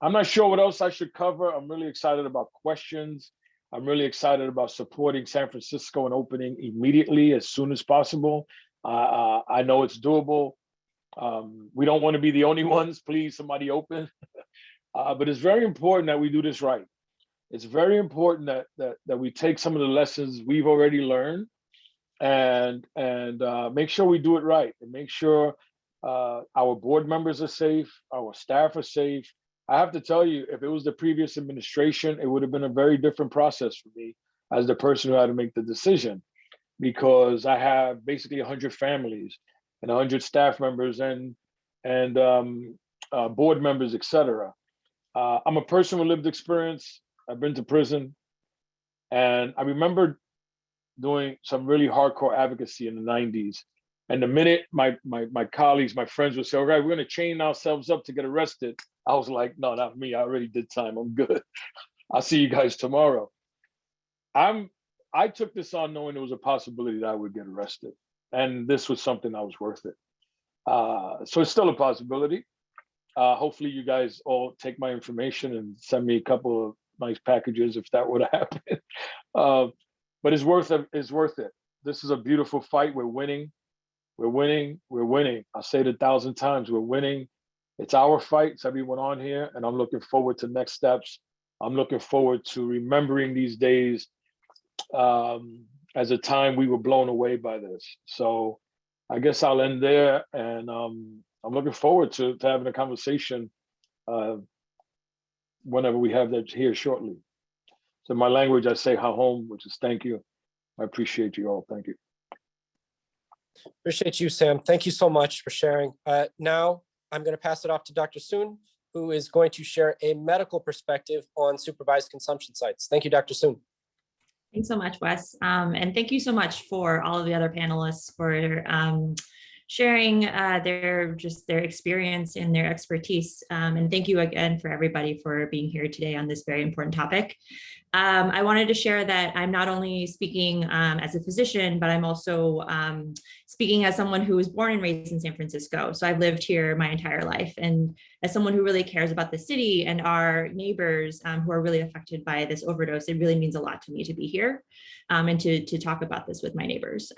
I'm not sure what else I should cover. I'm really excited about questions. I'm really excited about supporting San Francisco and opening immediately as soon as possible. I know it's doable. We don't want to be the only ones. Please, somebody open. But it's very important that we do this right. It's very important that we take some of the lessons we've already learned and make sure we do it right, and make sure our board members are safe, our staff are safe. I have to tell you, if it was the previous administration, it would have been a very different process for me as the person who had to make the decision, because I have basically 100 families and 100 staff members and board members, etc. I'm a person with lived experience. I've been to prison, and I remember doing some really hardcore advocacy in the 90s. And the minute my colleagues, my friends would say, all right, we're going to chain ourselves up to get arrested, I was like, no, not me. I already did time. I'm good. I'll see you guys tomorrow. I took this on knowing there was a possibility that I would get arrested. And this was something that was worth it. So it's still a possibility. Hopefully you guys all take my information and send me a couple of nice packages if that were to happen. But it's worth it. It's worth it. This is a beautiful fight. We're winning. We're winning. We're winning. I'll say it 1,000 times. We're winning. It's our fight. It's everyone on here. And I'm looking forward to next steps. I'm looking forward to remembering these days as a time we were blown away by this. So I guess I'll end there. And I'm looking forward to having a conversation whenever we have that here shortly. So in my language, I say hahom, which is thank you. I appreciate you all. Thank you. Appreciate you, Sam. Thank you so much for sharing. Now I'm going to pass it off to Dr. Soon who is going to share a medical perspective on supervised consumption sites. Thank you, Dr. Soon. Thanks so much, Wes. And thank you so much for all of the other panelists for sharing their experience and their expertise. And thank you again for everybody for being here today on this very important topic. I wanted to share that I'm not only speaking as a physician, but I'm also speaking as someone who was born and raised in San Francisco. So I've lived here my entire life. And as someone who really cares about the city and our neighbors who are really affected by this overdose, it really means a lot to me to be here and to talk about this with my neighbors.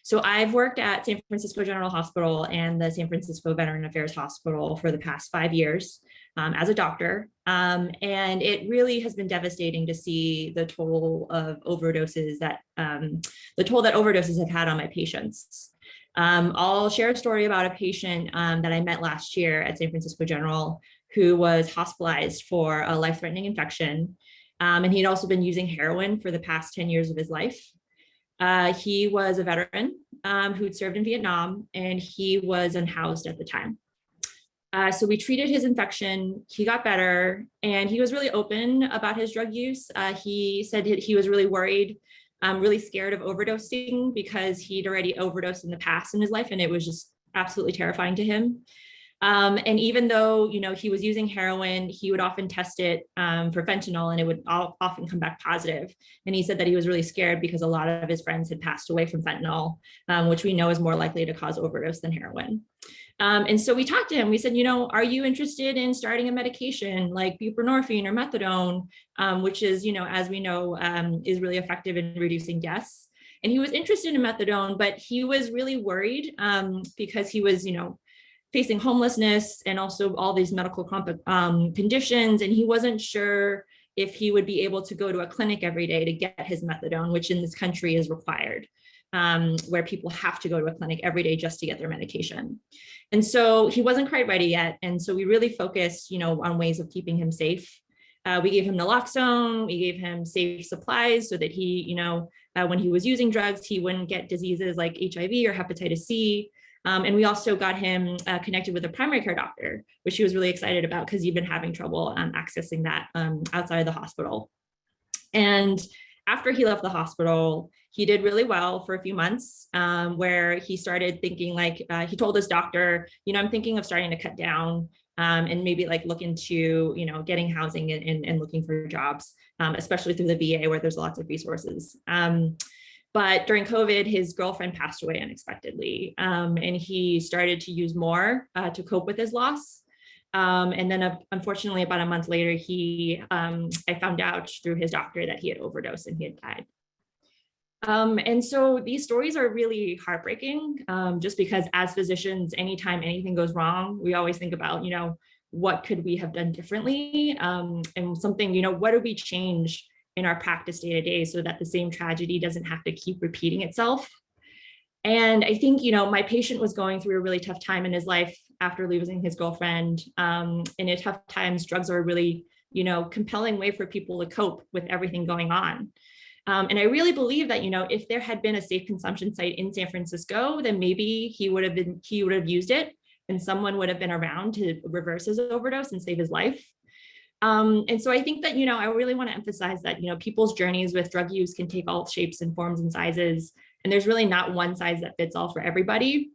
So I've worked at San Francisco General Hospital and the San Francisco Veteran Affairs Hospital for the past 5 years as a doctor. And it really has been devastating to see the toll of overdoses that overdoses have had on my patients. I'll share a story about a patient that I met last year at San Francisco General who was hospitalized for a life-threatening infection. And he'd also been using heroin for the past 10 years of his life. He was a veteran who'd served in Vietnam, and he was unhoused at the time. So we treated his infection, he got better, and he was really open about his drug use. He said he was really worried, really scared of overdosing because he'd already overdosed in the past in his life, and it was just absolutely terrifying to him. And even though, he was using heroin, he would often test it for fentanyl, and it would often come back positive. And he said that he was really scared because a lot of his friends had passed away from fentanyl, which we know is more likely to cause overdose than heroin. And so we talked to him, we said, are you interested in starting a medication like buprenorphine or methadone, which is, as we know, is really effective in reducing deaths. And he was interested in methadone, but he was really worried because he was, facing homelessness and also all these medical conditions. And he wasn't sure if he would be able to go to a clinic every day to get his methadone, which in this country is required, where people have to go to a clinic every day just to get their medication. And so he wasn't quite ready yet. And so we really focused, on ways of keeping him safe. We gave him naloxone, we gave him safe supplies so that he, when he was using drugs, he wouldn't get diseases like HIV or hepatitis C. And we also got him connected with a primary care doctor, which he was really excited about because he'd been having trouble accessing that outside of the hospital. And after he left the hospital, he did really well for a few months where he started thinking he told his doctor, I'm thinking of starting to cut down and maybe look into, getting housing and looking for jobs, especially through the VA where there's lots of resources. But during COVID, his girlfriend passed away unexpectedly, and he started to use more to cope with his loss. And then unfortunately, about a month later, I found out through his doctor that he had overdosed and he had died. And so these stories are really heartbreaking, just because as physicians, anytime anything goes wrong, we always think about, what could we have done differently? And something, what do we change in our practice day to day so that the same tragedy doesn't have to keep repeating itself. And I think, my patient was going through a really tough time in his life after losing his girlfriend. And in tough times, drugs are a really, compelling way for people to cope with everything going on. And I really believe that, if there had been a safe consumption site in San Francisco, then maybe he would have used it and someone would have been around to reverse his overdose and save his life. And so I think that, I really want to emphasize that, people's journeys with drug use can take all shapes and forms and sizes, and there's really not one size that fits all for everybody.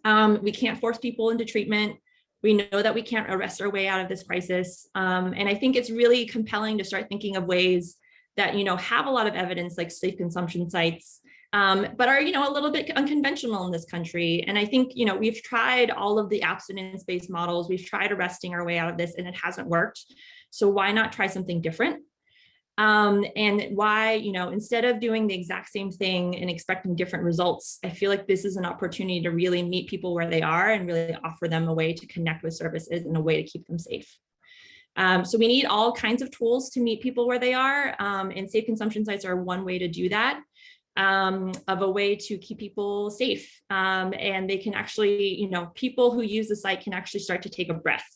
We can't force people into treatment. We know that we can't arrest our way out of this crisis. And I think it's really compelling to start thinking of ways that, have a lot of evidence like safe consumption sites, but are, a little bit unconventional in this country. And I think, we've tried all of the abstinence-based models. We've tried arresting our way out of this and it hasn't worked. So why not try something different? And why, instead of doing the exact same thing and expecting different results, I feel like this is an opportunity to really meet people where they are and really offer them a way to connect with services and a way to keep them safe. So we need all kinds of tools to meet people where they are, and safe consumption sites are one way to do that, of a way to keep people safe. And they can actually, people who use the site can actually start to take a breath.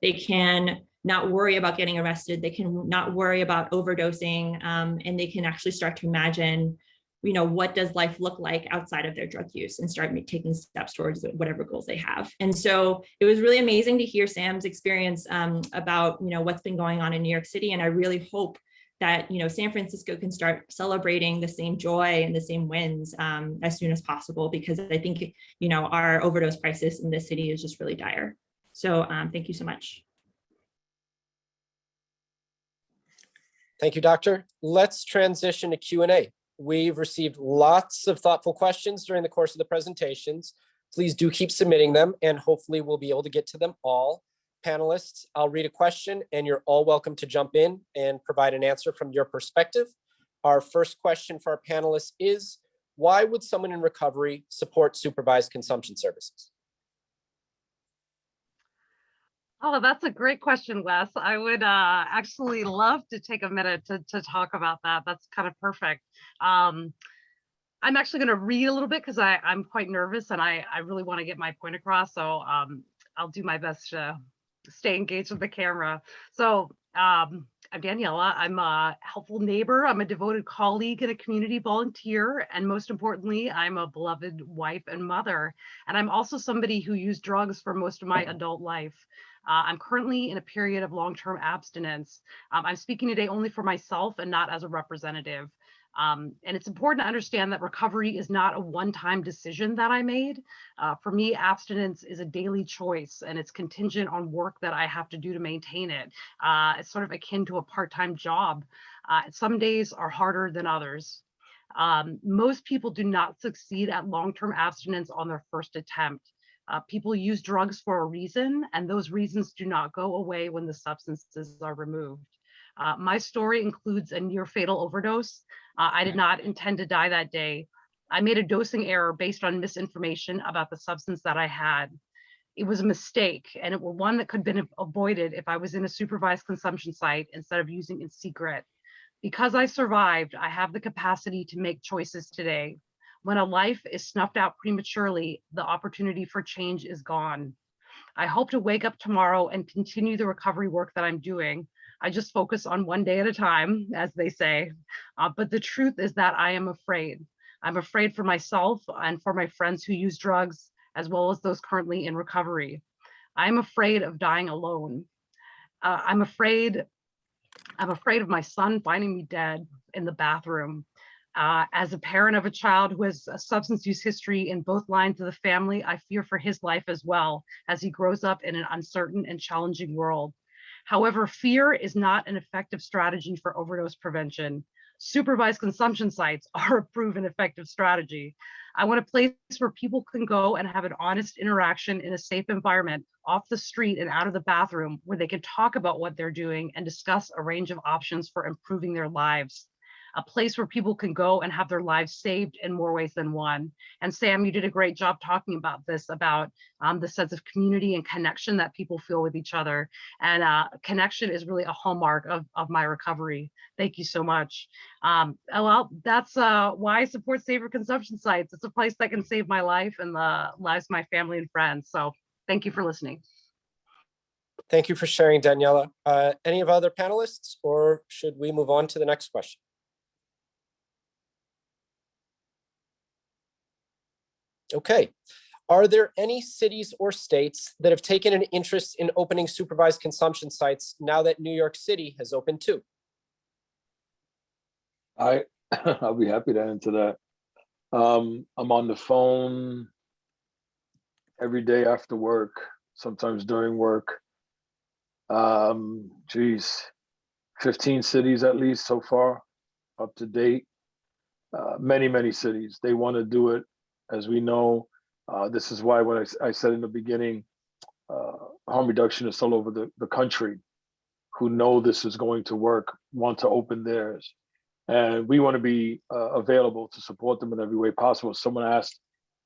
They can not worry about getting arrested. They can not worry about overdosing, and they can actually start to imagine what does life look like outside of their drug use, and start taking steps towards whatever goals they have. And so it was really amazing to hear Sam's experience about, what's been going on in New York City. And I really hope that, San Francisco can start celebrating the same joy and the same wins as soon as possible, because I think, our overdose crisis in this city is just really dire. So thank you so much. Thank you, Doctor. Let's transition to Q&A. We've received lots of thoughtful questions during the course of the presentations. Please do keep submitting them, and hopefully we'll be able to get to them all. Panelists, I'll read a question and you're all welcome to jump in and provide an answer from your perspective. Our first question for our panelists is, why would someone in recovery support supervised consumption services? Oh, that's a great question, Wes. I would actually love to take a minute to talk about that. That's kind of perfect. I'm actually going to read a little bit because I'm quite nervous and I really want to get my point across. So I'll do my best to stay engaged with the camera. So I'm Daniela. I'm a helpful neighbor. I'm a devoted colleague and a community volunteer. And most importantly, I'm a beloved wife and mother. And I'm also somebody who used drugs for most of my adult life. I'm currently in a period of long-term abstinence. I'm speaking today only for myself and not as a representative. And it's important to understand that recovery is not a one-time decision that I made. For me, abstinence is a daily choice, and it's contingent on work that I have to do to maintain it. It's sort of akin to a part-time job. Some days are harder than others. Most people do not succeed at long-term abstinence on their first attempt. People use drugs for a reason, and those reasons do not go away when the substances are removed. My story includes a near fatal overdose. I did not intend to die that day. I made a dosing error based on misinformation about the substance that I had. It was a mistake, and it was one that could have been avoided if I was in a supervised consumption site instead of using in secret. Because I survived, I have the capacity to make choices today. When a life is snuffed out prematurely, the opportunity for change is gone. I hope to wake up tomorrow and continue the recovery work that I'm doing. I just focus on one day at a time, as they say. But the truth is that I am afraid. I'm afraid for myself and for my friends who use drugs, as well as those currently in recovery. I'm afraid of dying alone. I'm afraid of my son finding me dead in the bathroom. As a parent of a child who has a substance use history in both lines of the family, I fear for his life as well as he grows up in an uncertain and challenging world. However, fear is not an effective strategy for overdose prevention. Supervised consumption sites are a proven effective strategy. I want a place where people can go and have an honest interaction in a safe environment, off the street and out of the bathroom, where they can talk about what they're doing and discuss a range of options for improving their lives. A place where people can go and have their lives saved in more ways than one. And Sam, you did a great job talking about this, about the sense of community and connection that people feel with each other. And connection is really a hallmark of my recovery. Thank you so much. Well, that's why I support safer consumption sites. It's a place that can save my life and the lives of my family and friends. So thank you for listening. Thank you for sharing, Daniela. Any of other panelists, or should we move on to the next question? Okay. Are there any cities or states that have taken an interest in opening supervised consumption sites now that New York City has opened too? I'll be happy to answer that. I'm on the phone every day after work, sometimes during work. 15 cities at least so far, up to date. Many cities. They want to do it. As we know, this is why when I said in the beginning, harm reductionists all over the country who know this is going to work want to open theirs. And we want to be available to support them in every way possible. Someone asked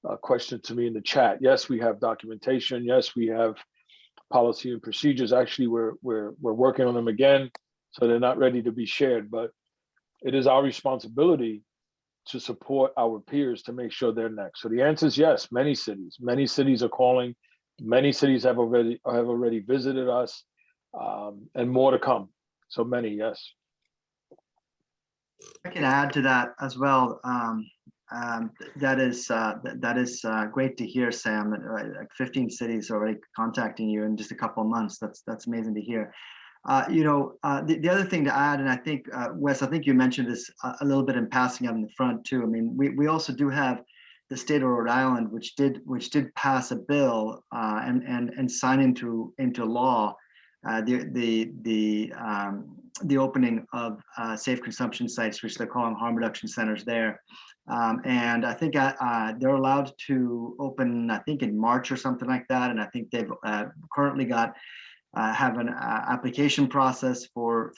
a question to me in the chat. Yes, we have documentation. Yes, we have policy and procedures. Actually, we're working on them again, so they're not ready to be shared. But it is our responsibility to support our peers to make sure they're next. So the answer is yes. Many cities are calling. Many cities have already visited us, and more to come. So many, yes. I can add to that as well. That is great to hear, Sam. Like 15 cities already contacting you in just a couple of months. That's amazing to hear. The other thing to add, and I think Wes, I think you mentioned this a little bit in passing on the front too. I mean, we also do have the state of Rhode Island, which did pass a bill and sign into law the opening of safe consumption sites, which they're calling harm reduction centers there. And I think they're allowed to open, I think in March or something like that. And I think they've currently got have an application process for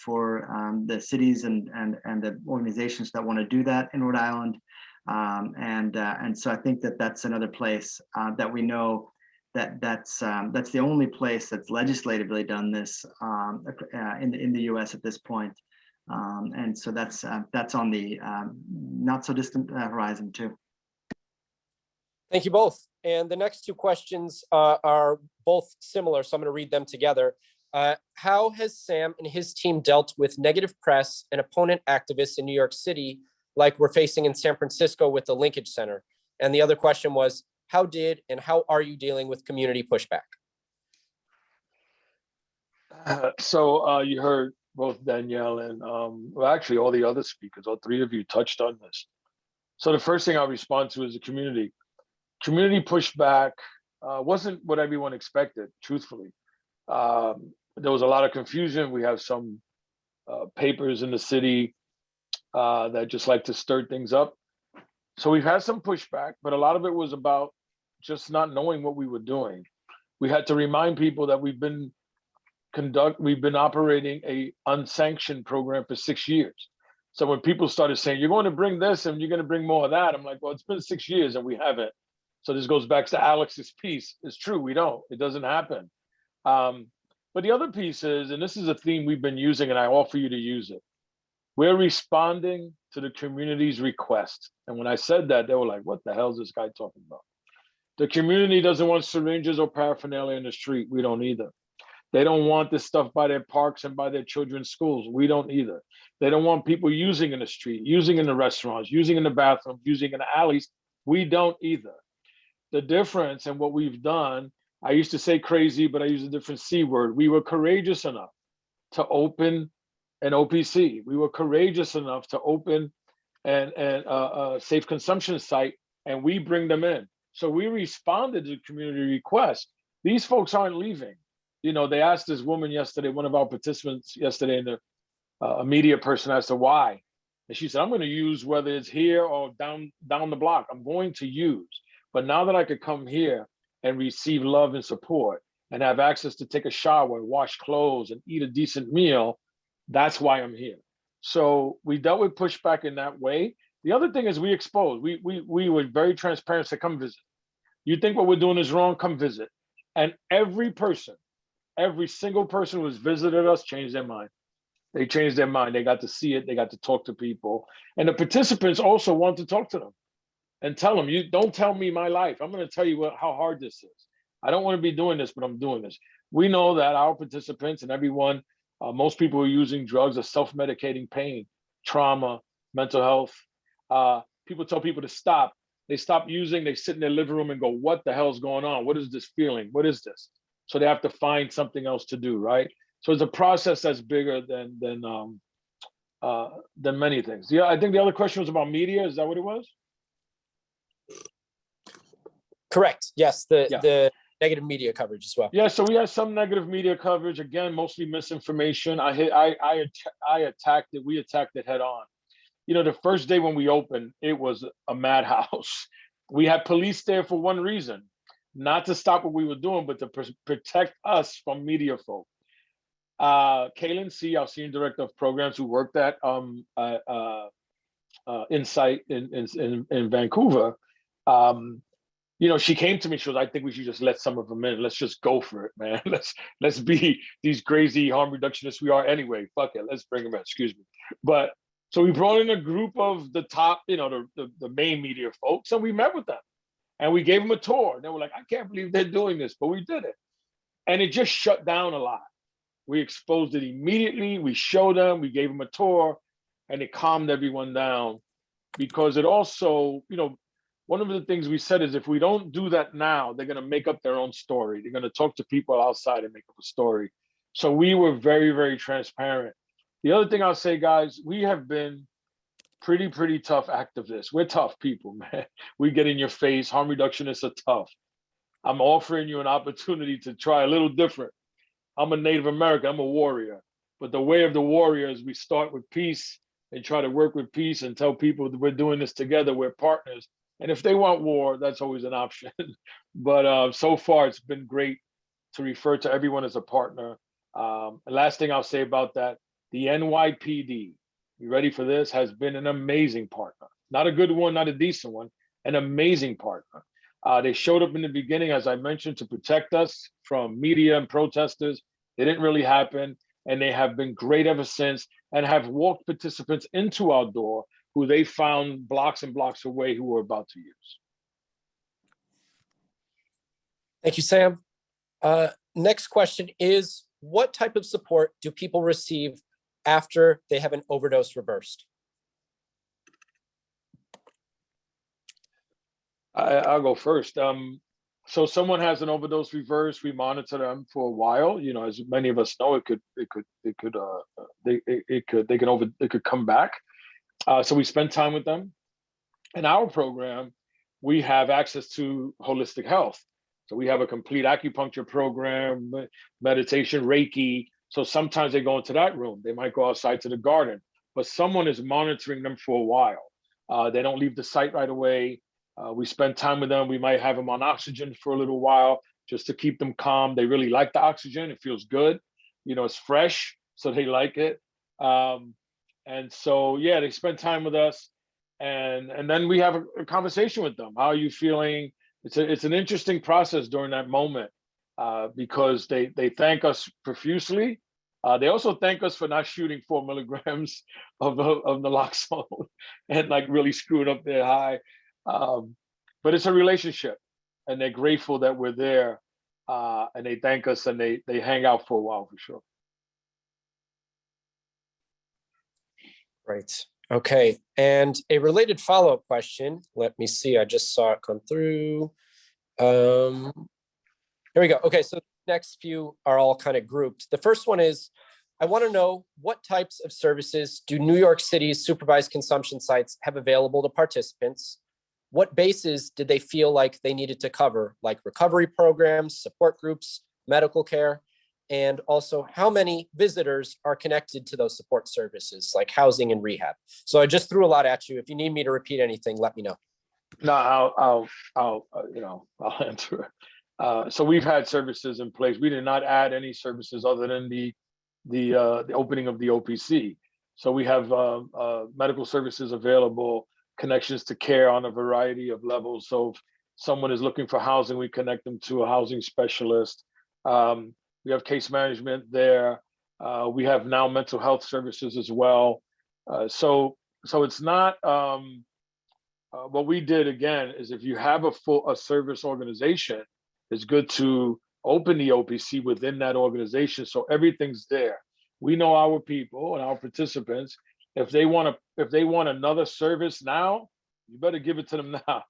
the cities and the organizations that want to do that in Rhode Island. And so I think that's another place that we know that's the only place that's legislatively done this in the U.S. at this point. And so that's on the not so distant horizon too. Thank you both. And the next two questions are both similar, so I'm going to read them together. How has Sam and his team dealt with negative press and opponent activists in New York City, like we're facing in San Francisco with the Linkage Center? And the other question was, how did and how are you dealing with community pushback? So you heard both Danielle and well, actually all the other speakers, all three of you touched on this. So the first thing I'll respond to is the community. Community pushback wasn't what everyone expected, truthfully. There was a lot of confusion. We have some papers in the city that just like to stir things up. So we've had some pushback, but a lot of it was about just not knowing what we were doing. We had to remind people that we've been operating a unsanctioned program for 6 years. So when people started saying, you're going to bring this and you're going to bring more of that, I'm like, well, it's been 6 years and we haven't. So this goes back to Alex's piece. It's true, we don't. It doesn't happen. But the other piece is, and this is a theme we've been using and I offer you to use it, we're responding to the community's request. And when I said that, they were like, what the hell is this guy talking about? The community doesn't want syringes or paraphernalia in the street. We don't either. They don't want this stuff by their parks and by their children's schools. We don't either. They don't want people using in the street, using in the restaurants, using in the bathrooms, using in the alleys. We don't either. The difference and what we've done, I used to say crazy, but I use a different C word. We were courageous enough to open an OPC. We were courageous enough to open a safe consumption site, and we bring them in. So we responded to community requests. These folks aren't leaving. You know, they asked this woman yesterday, one of our participants yesterday, and a media person asked her why. And she said, I'm going to use whether it's here or down the block, I'm going to use. But now that I could come here and receive love and support and have access to take a shower, wash clothes, and eat a decent meal, that's why I'm here. So we dealt with pushback in that way. The other thing is we exposed. We were very transparent to come visit. You think what we're doing is wrong, come visit. And every single person who has visited us changed their mind. They changed their mind. They got to see it. They got to talk to people. And the participants also want to talk to them and tell them, you don't tell me my life. I'm going to tell you how hard this is. I don't want to be doing this, but I'm doing this. We know that our participants and everyone, most people who are using drugs are self-medicating pain, trauma, mental health. People tell people to stop. They stop using, they sit in their living room and go, what the hell's going on? What is this feeling? What is this? So they have to find something else to do, right? So it's a process that's bigger than many things. Yeah, I think the other question was about media. Is that what it was? Correct. Yes, the negative media coverage as well. Yeah, so we had some negative media coverage. Again, mostly misinformation. I attacked it. We attacked it head on. You know, the first day when we opened, it was a madhouse. We had police there for one reason, not to stop what we were doing, but to protect us from media folk. Kaylin C., our senior director of programs, who worked at Insight in Vancouver, you know, she came to me. She was, I think we should just let some of them in. Let's just go for it, man. Let's be these crazy harm reductionists we are anyway. Fuck it, let's bring them in. Excuse me, but so we brought in a group of the top, you know, the main media folks, and we met with them, and we gave them a tour. And they were like, I can't believe they're doing this, but we did it, and it just shut down a lot. We exposed it immediately. We showed them. We gave them a tour, and it calmed everyone down, because it also, one of the things we said is if we don't do that now, they're going to make up their own story. They're going to talk to people outside and make up a story. So we were very, very transparent. The other thing I'll say, guys, we have been pretty tough activists. We're tough people, man. We get in your face. Harm reductionists are tough. I'm offering you an opportunity to try a little different. I'm a Native American, I'm a warrior. But the way of the warrior is we start with peace and try to work with peace and tell people that we're doing this together, we're partners. And if they want war, that's always an option. But so far, it's been great to refer to everyone as a partner. The last thing I'll say about that, the NYPD, you ready for this, has been an amazing partner. Not a good one, not a decent one, an amazing partner. They showed up in the beginning, as I mentioned, to protect us from media and protesters. It didn't really happen. And they have been great ever since, and have walked participants into our door who they found blocks and blocks away who were about to use. Thank you, Sam. Next question is, what type of support do people receive after they have an overdose reversed? I'll go first. So someone has an overdose reverse, we monitor them for a while. As many of us know, they could come back. So we spend time with them. In our program, we have access to holistic health. So we have a complete acupuncture program, meditation, Reiki. So sometimes they go into that room. They might go outside to the garden, but someone is monitoring them for a while. They don't leave the site right away. We spend time with them. We might have them on oxygen for a little while just to keep them calm. They really like the oxygen. It feels good. It's fresh, so they like it. And so, yeah, they spend time with us. And then we have a conversation with them. How are you feeling? It's an interesting process during that moment because they thank us profusely. They also thank us for not shooting 4 milligrams of naloxone and like really screwing up their high. But it's a relationship, and they're grateful that we're there, and they thank us, and they hang out for a while for sure. Right. Okay. And a related follow-up question. Let me see. I just saw it come through. Here we go. Okay. So the next few are all kind of grouped. The first one is, I want to know what types of services do New York City's supervised consumption sites have available to participants? What bases did they feel like they needed to cover, like recovery programs, support groups, medical care? And also, how many visitors are connected to those support services, like housing and rehab? So I just threw a lot at you. If you need me to repeat anything, let me know. No, I'll answer. So we've had services in place. We did not add any services other than the opening of the OPC. So we have medical services available, connections to care on a variety of levels. So if someone is looking for housing, we connect them to a housing specialist. We have case management there. We have now mental health services as well. So it's not, what we did again is if you have a service organization, it's good to open the OPC within that organization so everything's there. We know our people and our participants. If they want another service now, you better give it to them now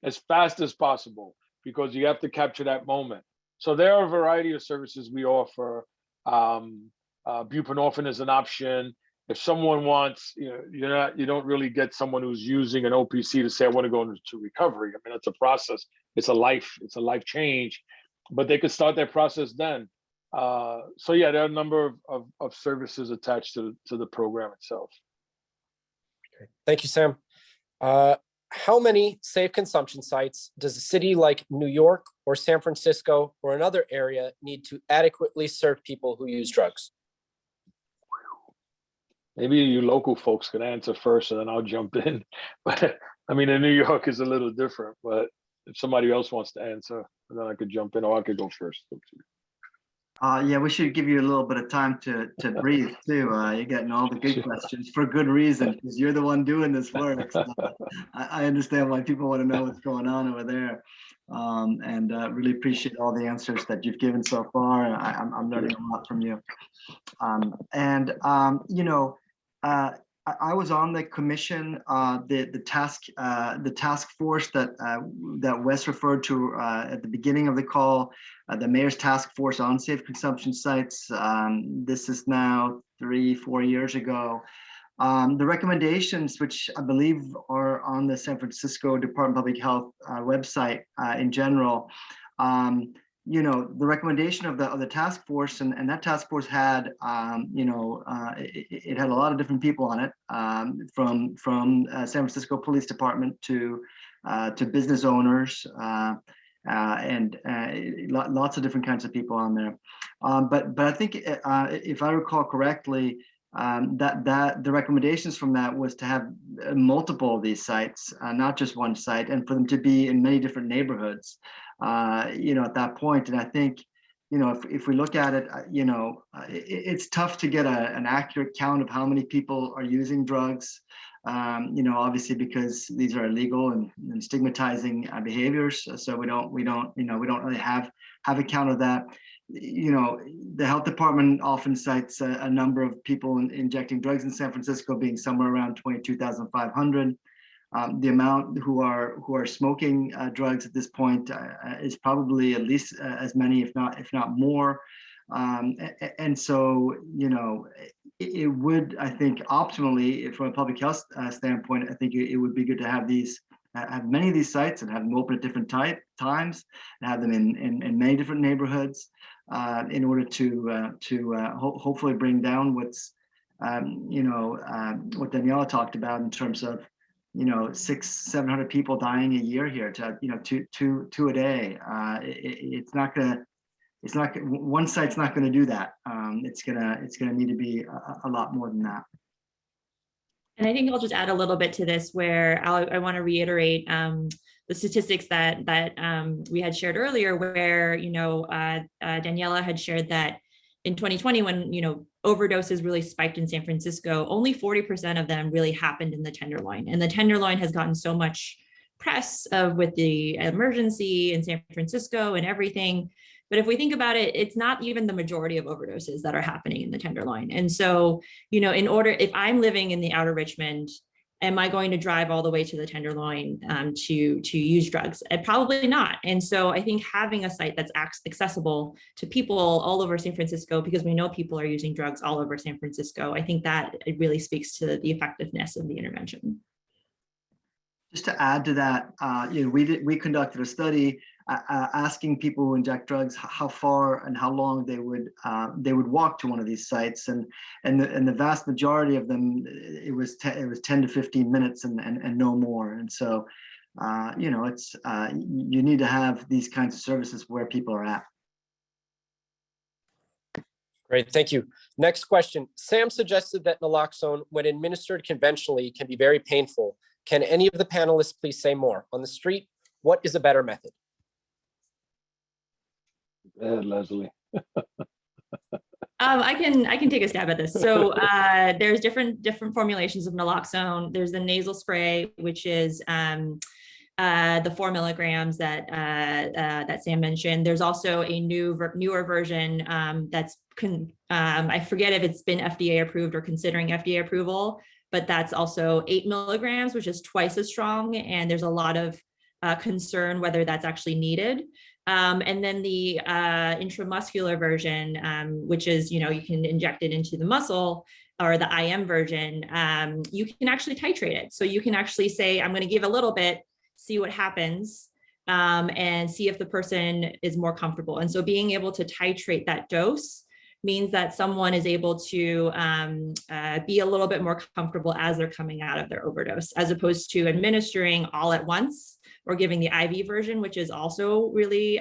as fast as possible, because you have to capture that moment. So there are a variety of services we offer. Buprenorphine is an option. If someone wants, you don't really get someone who's using an OPC to say, I want to go into recovery. I mean, it's a process. It's a life change, but they could start their process then. So yeah, there are a number of services attached to the program itself. Okay. Thank you, Sam. How many safe consumption sites does a city like New York or San Francisco or another area need to adequately serve people who use drugs? Maybe you local folks can answer first, and then I'll jump in. But I mean, in New York is a little different, but if somebody else wants to answer, then I could jump in, or I could go first. Yeah, we should give you a little bit of time to breathe too. You're getting all the good questions for good reason, because you're the one doing this work. So I understand why people want to know what's going on over there, and really appreciate all the answers that you've given so far. I'm learning a lot from you. I was on the commission, the task force that Wes referred to at the beginning of the call, the mayor's task force on safe consumption sites. This is now 3-4 years ago. The recommendations, which I believe are on the San Francisco Department of Public Health website in general, the recommendation of the task force, and that task force had, it had a lot of different people on it, from San Francisco Police Department to business owners, and lots of different kinds of people on there. But I think if I recall correctly, that the recommendations from that was to have multiple of these sites, not just one site, and for them to be in many different neighborhoods, at that point. And I think, if we look at it, it's tough to get an accurate count of how many people are using drugs, obviously because these are illegal and stigmatizing behaviors. So we don't really have a count of that. The health department often cites a number of people injecting drugs in San Francisco being somewhere around 22,500. The amount who are smoking drugs at this point is probably at least as many, if not more. And so, it would, I think, optimally, from a public health standpoint, I think it would be good to have have many of these sites and have them open at different times, and have them in many different neighborhoods, in order to hopefully bring down what's what Daniela talked about in terms of 600-700 people dying a year here, to two a day. One site's not gonna do that. It's gonna need to be a lot more than that. And I think I'll just add a little bit to this, where I want to reiterate the statistics that we had shared earlier, where Daniela had shared that in 2020, when overdoses really spiked in San Francisco, only 40% of them really happened in the Tenderloin, and the Tenderloin has gotten so much press with the emergency in San Francisco and everything. But if we think about it, it's not even the majority of overdoses that are happening in the Tenderloin. And so, if I'm living in the outer Richmond, am I going to drive all the way to the Tenderloin to use drugs? Probably not. And so I think having a site that's accessible to people all over San Francisco, because we know people are using drugs all over San Francisco, I think that it really speaks to the effectiveness of the intervention. Just to add to that, we conducted a study asking people who inject drugs how far and how long they would walk to one of these sites, and the vast majority of them, it was 10 to 15 minutes and no more. And so it's you need to have these kinds of services where people are at. Great, thank you. Next question. Sam suggested that naloxone, when administered conventionally, can be very painful. Can any of the panelists please say more? On the street, what is a better method? Go ahead, Leslie. I can take a stab at this. So there's different formulations of naloxone. There's the nasal spray, which is the 4 milligrams that Sam mentioned. There's also a newer version that's I forget if it's been FDA approved or considering FDA approval, but that's also 8 milligrams, which is twice as strong. And there's a lot of concern whether that's actually needed. And then the intramuscular version, which is, you can inject it into the muscle, or the IM version, you can actually titrate it. So you can actually say, I'm going to give a little bit, see what happens, and see if the person is more comfortable. And so being able to titrate that dose means that someone is able to be a little bit more comfortable as they're coming out of their overdose, as opposed to administering all at once or giving the IV version, which is also really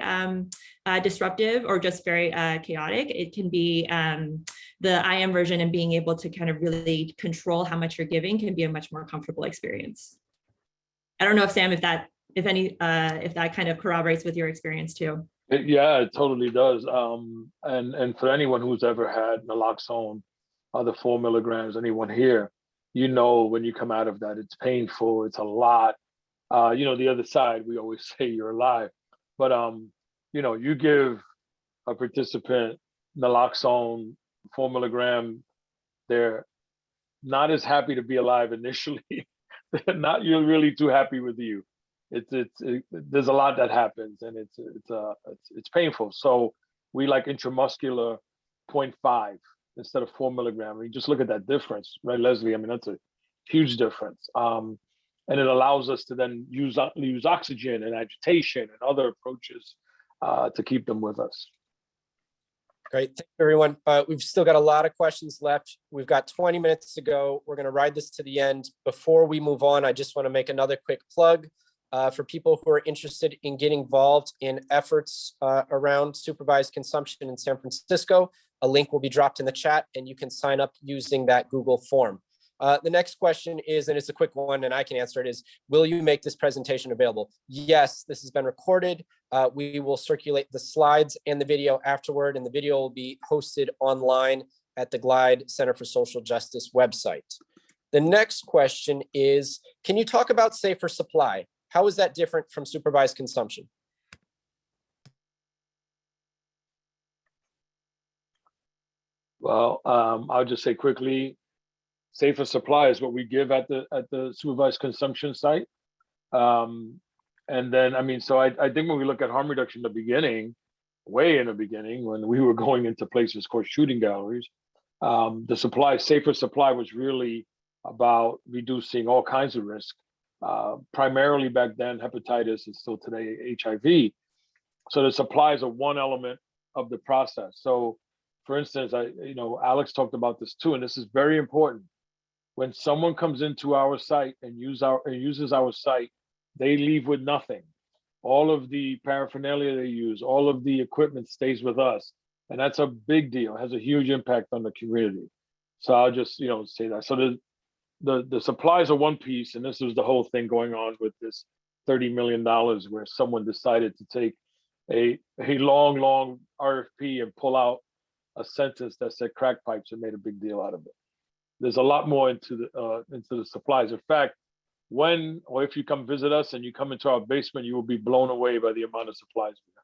disruptive or just very chaotic. It can be the IM version, and being able to kind of really control how much you're giving can be a much more comfortable experience. I don't know if Sam, if that kind of corroborates with your experience too. Yeah, it totally does. And for anyone who's ever had naloxone, the 4 milligrams, anyone here, when you come out of that, it's painful, it's a lot. The other side, we always say you're alive, but you give a participant naloxone 4 milligram, they're not as happy to be alive initially. They're not you're really too happy with you. There's a lot that happens, and it's painful. So we like intramuscular 0.5 instead of 4 milligram. You just look at that difference, right, Leslie? I mean, that's a huge difference. And it allows us to then use oxygen and agitation and other approaches to keep them with us. Great, thank you, everyone. We've still got a lot of questions left. We've got 20 minutes to go. We're going to ride this to the end. Before we move on, I just want to make another quick plug for people who are interested in getting involved in efforts around supervised consumption in San Francisco. A link will be dropped in the chat, and you can sign up using that Google form. The next question is, and it's a quick one, and I can answer it, is, will you make this presentation available? Yes, this has been recorded. We will circulate the slides and the video afterward, and the video will be hosted online at the Glide Center for Social Justice website. The next question is, can you talk about safer supply? How is that different from supervised consumption? Well, I'll just say quickly, safer supply is what we give at the supervised consumption site. And then, I mean, so I think when we look at harm reduction in the beginning, way in the beginning, when we were going into places called shooting galleries, the safer supply was really about reducing all kinds of risk, primarily back then, hepatitis, and still today, HIV. So the supplies are one element of the process. So for instance, Alex talked about this too, and this is very important. When someone comes into our site and uses our site, they leave with nothing. All of the paraphernalia they use, all of the equipment stays with us. And that's a big deal, it has a huge impact on the community. So I'll just, say that. So the supplies are one piece, and this was the whole thing going on with this $30 million where someone decided to take a long RFP and pull out a sentence that said crack pipes and made a big deal out of it. There's a lot more into the supplies. In fact, when or if you come visit us and you come into our basement, you will be blown away by the amount of supplies we have.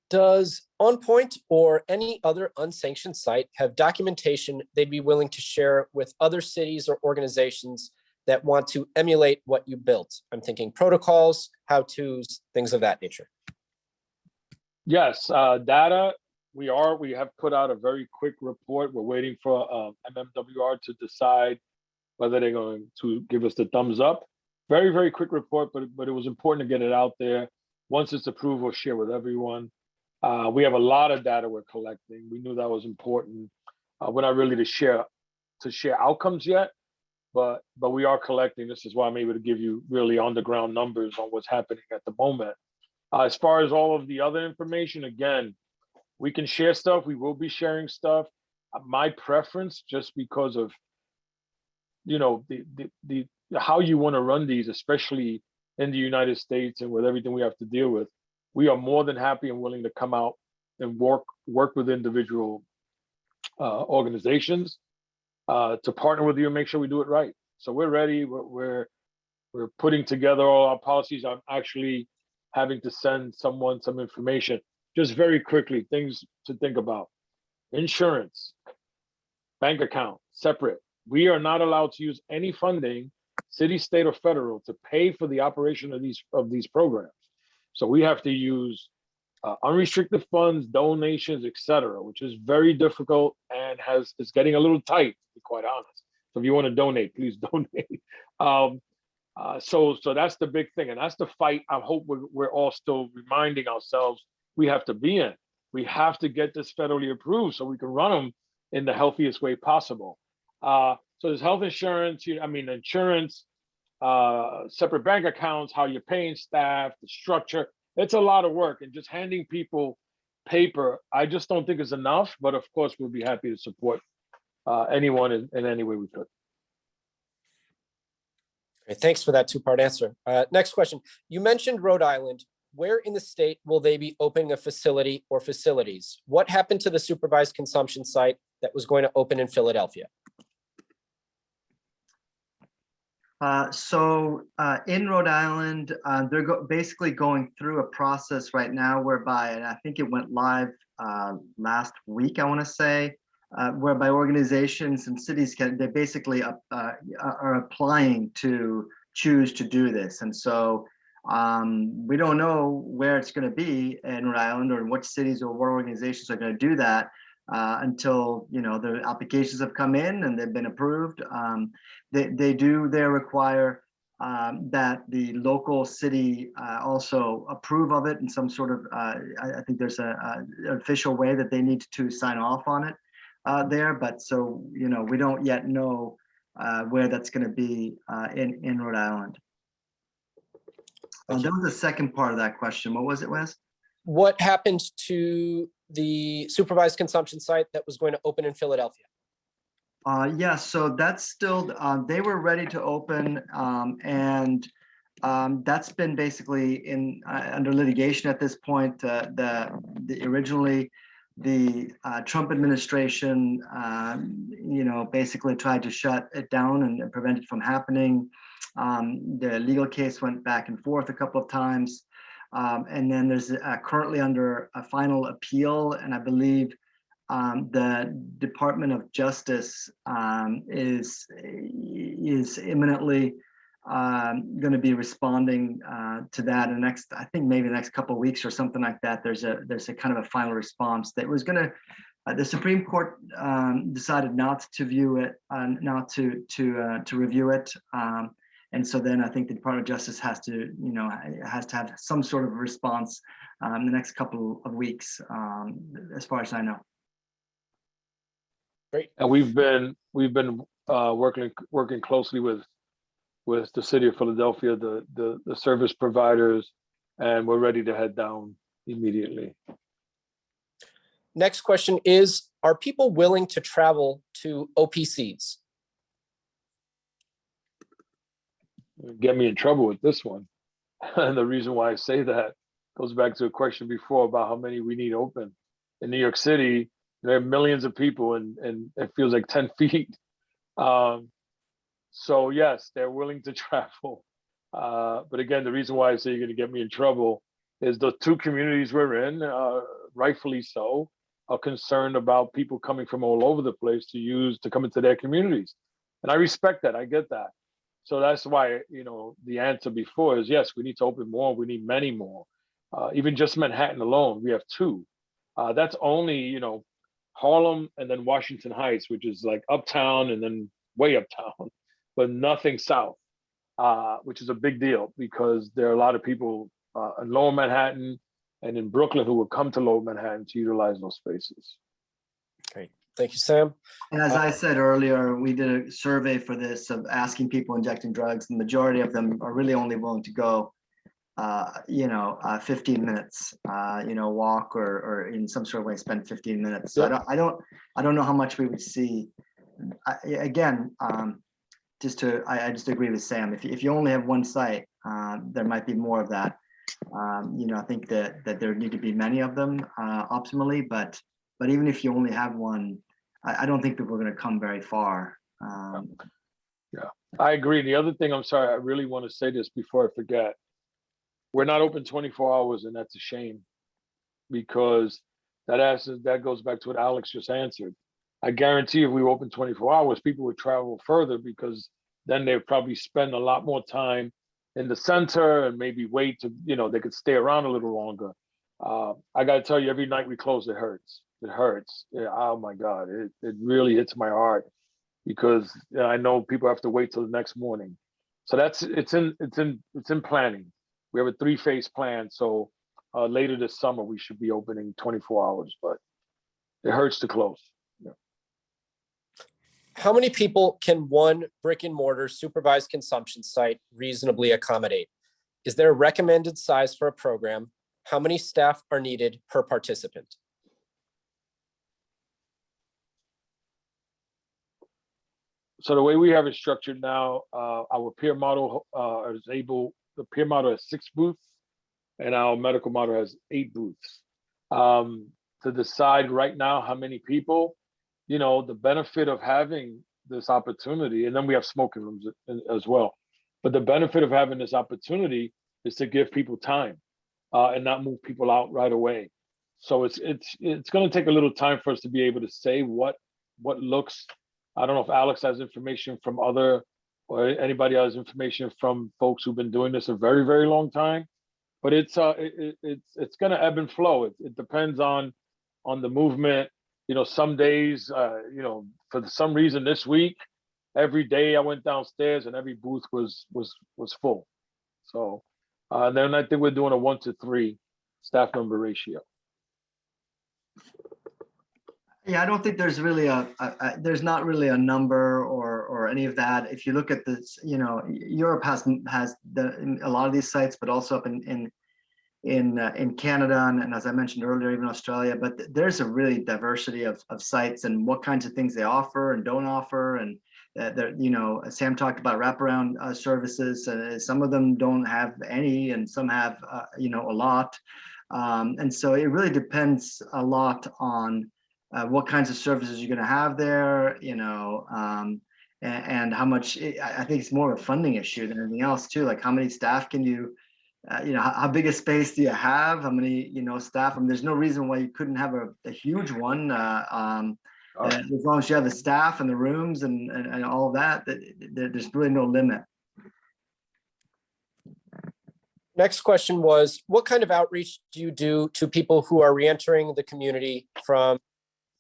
Does OnPoint or any other unsanctioned site have documentation they'd be willing to share with other cities or organizations that want to emulate what you built? I'm thinking protocols, how-tos, things of that nature. Yes, data. We have put out a very quick report. We're waiting for MMWR to decide whether they're going to give us the thumbs up. Very, very quick report, but it was important to get it out there. Once it's approved, we'll share with everyone. We have a lot of data we're collecting. We knew that was important. We're not really to share outcomes yet, but we are collecting. This is why I'm able to give you really on the ground numbers on what's happening at the moment. As far as all of the other information, again, we can share stuff. We will be sharing stuff. My preference, just because of the how you want to run these, especially in the United States and with everything we have to deal with, we are more than happy and willing to come out and work with individual organizations to partner with you and make sure we do it right. So we're ready. We're putting together all our policies. I'm actually having to send someone some information. Just very quickly, things to think about. Insurance, bank account, separate. We are not allowed to use any funding, city, state, or federal, to pay for the operation of these programs. So we have to use unrestricted funds, donations, etc., which is very difficult and is getting a little tight, to be quite honest. So if you want to donate, please donate. So that's the big thing, and that's the fight I hope we're all still reminding ourselves we have to be in. We have to get this federally approved so we can run them in the healthiest way possible. So there's health insurance, insurance, separate bank accounts, how you're paying staff, the structure. It's a lot of work, and just handing people paper, I just don't think is enough, but of course we'll be happy to support anyone in any way we could. Great, thanks for that two-part answer. Next question. You mentioned Rhode Island. Where in the state will they be opening a facility or facilities? What happened to the supervised consumption site that was going to open in Philadelphia? In Rhode Island, they're basically going through a process right now whereby, and I think it went live last week, I want to say, whereby organizations and cities they basically are applying to choose to do this. And so we don't know where it's going to be in Rhode Island or what cities or what organizations are going to do that until the applications have come in and they've been approved. They require that the local city also approve of it in some sort of I think there's an official way that they need to sign off on it there. But so we don't yet know where that's going to be in Rhode Island. That was the second part of that question. What was it, Wes? What happened to the supervised consumption site that was going to open in Philadelphia? Yeah, so that's still, they were ready to open, and that's been basically under litigation at this point. Originally, the Trump administration, basically tried to shut it down and prevent it from happening. The legal case went back and forth a couple of times. And then there's currently under a final appeal, and I believe the Department of Justice is imminently going to be responding to that in the next couple of weeks or something like that. There's a kind of a final response that was going to. The Supreme Court decided not to view it, not to review it. And so then I think the Department of Justice has to have some sort of response in the next couple of weeks, as far as I know. Great. And we've been working closely with the city of Philadelphia, the service providers, and we're ready to head down immediately. Next question is, are people willing to travel to OPCs? Get me in trouble with this one. And the reason why I say that goes back to a question before about how many we need open. In New York City, there are millions of people and it feels like 10 feet. So yes, they're willing to travel. But again, the reason why I say you're going to get me in trouble is the two communities we're in, rightfully so, are concerned about people coming from all over the place to come into their communities. And I respect that. I get that. So that's why, the answer before is yes, we need to open more. We need many more. Even just Manhattan alone, we have two. That's only, Harlem and then Washington Heights, which is like uptown and then way uptown, but nothing south, which is a big deal because there are a lot of people in Lower Manhattan and in Brooklyn who will come to Lower Manhattan to utilize those spaces. Great. Thank you, Sam. And as I said earlier, we did a survey for this of asking people injecting drugs. The majority of them are really only willing to go, 15 minutes, walk or in some sort of way spend 15 minutes. So I don't know how much we would see. I just agree with Sam. If you only have one site, there might be more of that. I think that there need to be many of them optimally, but even if you only have one, I don't think that we're going to come very far. Yeah, I agree. The other thing, I'm sorry, I really want to say this before I forget. We're not open 24 hours, and that's a shame because that goes back to what Alex just answered. I guarantee if we were open 24 hours, people would travel further because then they'd probably spend a lot more time in the center and maybe wait to, they could stay around a little longer. I got to tell you, every night we close, it hurts. It hurts. Yeah, oh my God, it really hits my heart because I know people have to wait till the next morning. So it's in planning. We have a 3-phase plan. So later this summer, we should be opening 24 hours, but it hurts to close. Yeah. How many people can one brick and mortar supervised consumption site reasonably accommodate? Is there a recommended size for a program? How many staff are needed per participant? So the way we have it structured now, our peer model the peer model has 6 booths and our medical model has 8 booths. To decide right now how many people, the benefit of having this opportunity, and then we have smoking rooms as well. But the benefit of having this opportunity is to give people time and not move people out right away. So it's going to take a little time for us to be able to say what looks. I don't know if Alex has information from other or anybody has information from folks who've been doing this a very, very long time. But it's going to ebb and flow. It depends on the movement. You know, some days, you know, for some reason this week, every day I went downstairs and every booth was full. So then I think we're doing a 1-to-3 staff member ratio. Yeah, I don't think there's really there's not really a number or any of that. If you look at this, you know, Europe has a lot of these sites, but also up in Canada and as I mentioned earlier, even Australia. But there's a really diversity of sites and what kinds of things they offer and don't offer. And you know, Sam talked about wraparound services. Some of them don't have any, and some have you know, a lot. And so it really depends a lot on what kinds of services you're going to have there, you know, and how much. I think it's more of a funding issue than anything else too. Like how many staff can you, you know, how big a space do you have? How many, you know, staff? I mean, there's no reason why you couldn't have a huge one. As long as you have the staff and the rooms and all of that, there's really no limit. Next question was, what kind of outreach do you do to people who are reentering the community from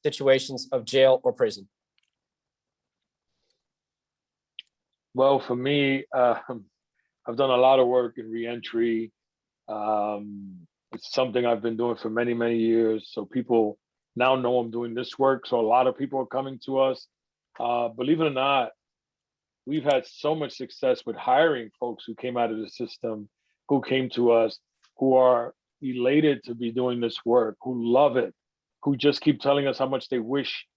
situations of jail or prison? Well, for me, I've done a lot of work in reentry. It's something I've been doing for many, many years. So people now know I'm doing this work. So a lot of people are coming to us. Believe it or not, we've had so much success with hiring folks who came out of the system, who came to us, who are elated to be doing this work, who love it, who just keep telling us how much they wish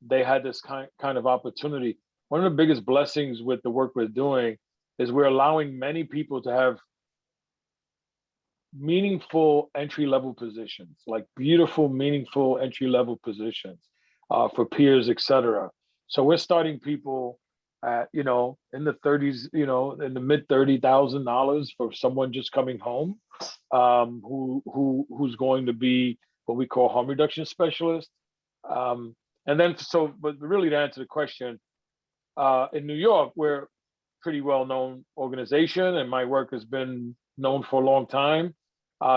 they had this kind of opportunity. One of the biggest blessings with the work we're doing is we're allowing many people to have meaningful entry-level positions, like beautiful, meaningful entry-level positions for peers, et cetera. So we're starting people at, you know, in the 30s, you know, in the mid $30,000 for someone just coming home, who's going to be what we call harm reduction specialist. And then, but really to answer the question, in New York, we're a pretty well-known organization and my work has been known for a long time.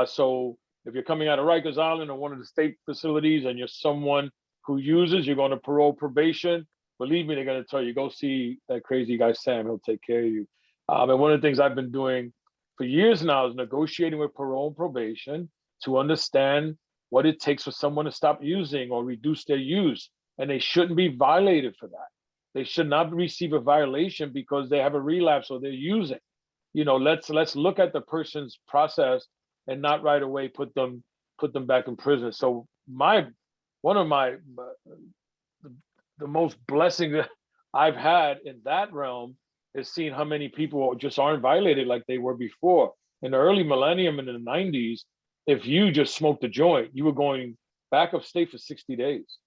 So if you're coming out of Rikers Island or one of the state facilities and you're someone who uses, you're going to parole probation, believe me, they're going to tell you, go see that crazy guy, Sam, he'll take care of you. And one of the things I've been doing for years now is negotiating with parole and probation to understand what it takes for someone to stop using or reduce their use. And they shouldn't be violated for that. They should not receive a violation because they have a relapse or they're using. You know, let's look at the person's process and not right away put them back in prison. So one of the most blessings that I've had in that realm is seeing how many people just aren't violated like they were before. In the early millennium and in the 90s, if you just smoked a joint, you were going back upstate for 60 days.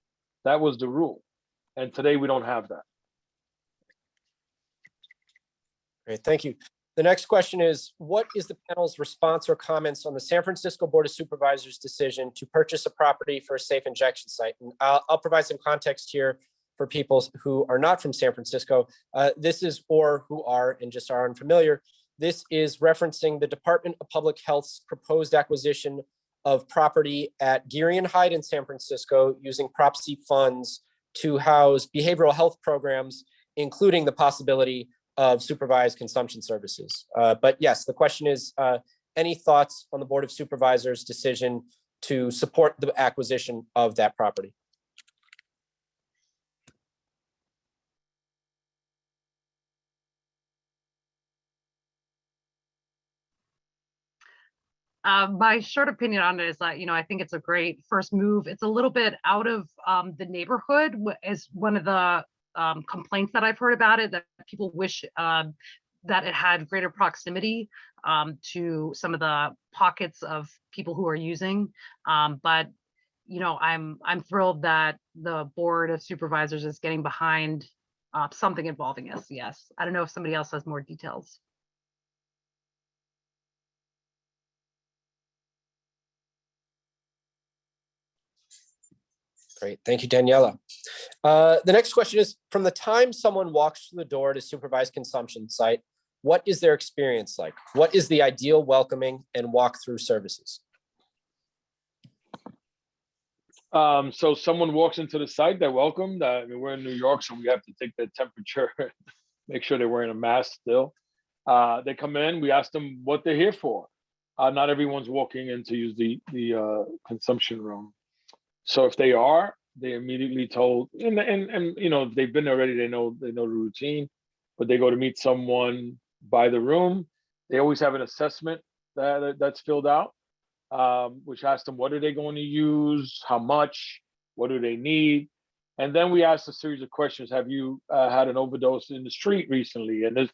That was the rule. And today we don't have that. Great, thank you. The next question is, what is the panel's response or comments on the San Francisco Board of Supervisors' decision to purchase a property for a safe injection site? And I'll provide some context here for people who are not from San Francisco. This is, or who are and just are unfamiliar, this is referencing the Department of Public Health's proposed acquisition of property at Geary and Hyde in San Francisco using Prop C funds to house behavioral health programs, including the possibility of supervised consumption services. But yes, the question is, any thoughts on the Board of Supervisors' decision to support the acquisition of that property? My short opinion on it is that, I think it's a great first move. It's a little bit out of the neighborhood, is one of the complaints that I've heard about it, that people wish that it had greater proximity to some of the pockets of people who are using. But I'm thrilled that the Board of Supervisors is getting behind something involving us. Yes, I don't know if somebody else has more details. Great, thank you, Daniela. The next question is, from the time someone walks through the door to supervised consumption site, what is their experience like? What is the ideal welcoming and walk-through services? So someone walks into the site, they're welcomed. I mean, we're in New York, so we have to take their temperature, make sure they're wearing a mask still. They come in, we ask them what they're here for. Not everyone's walking in to use the consumption room. So if they are, they're immediately told, and you know, if they've been already, they know the routine, but they go to meet someone by the room. They always have an assessment that's filled out, which asks them what are they going to use, how much, what do they need, and then we ask a series of questions. Have you had an overdose in the street recently? And there's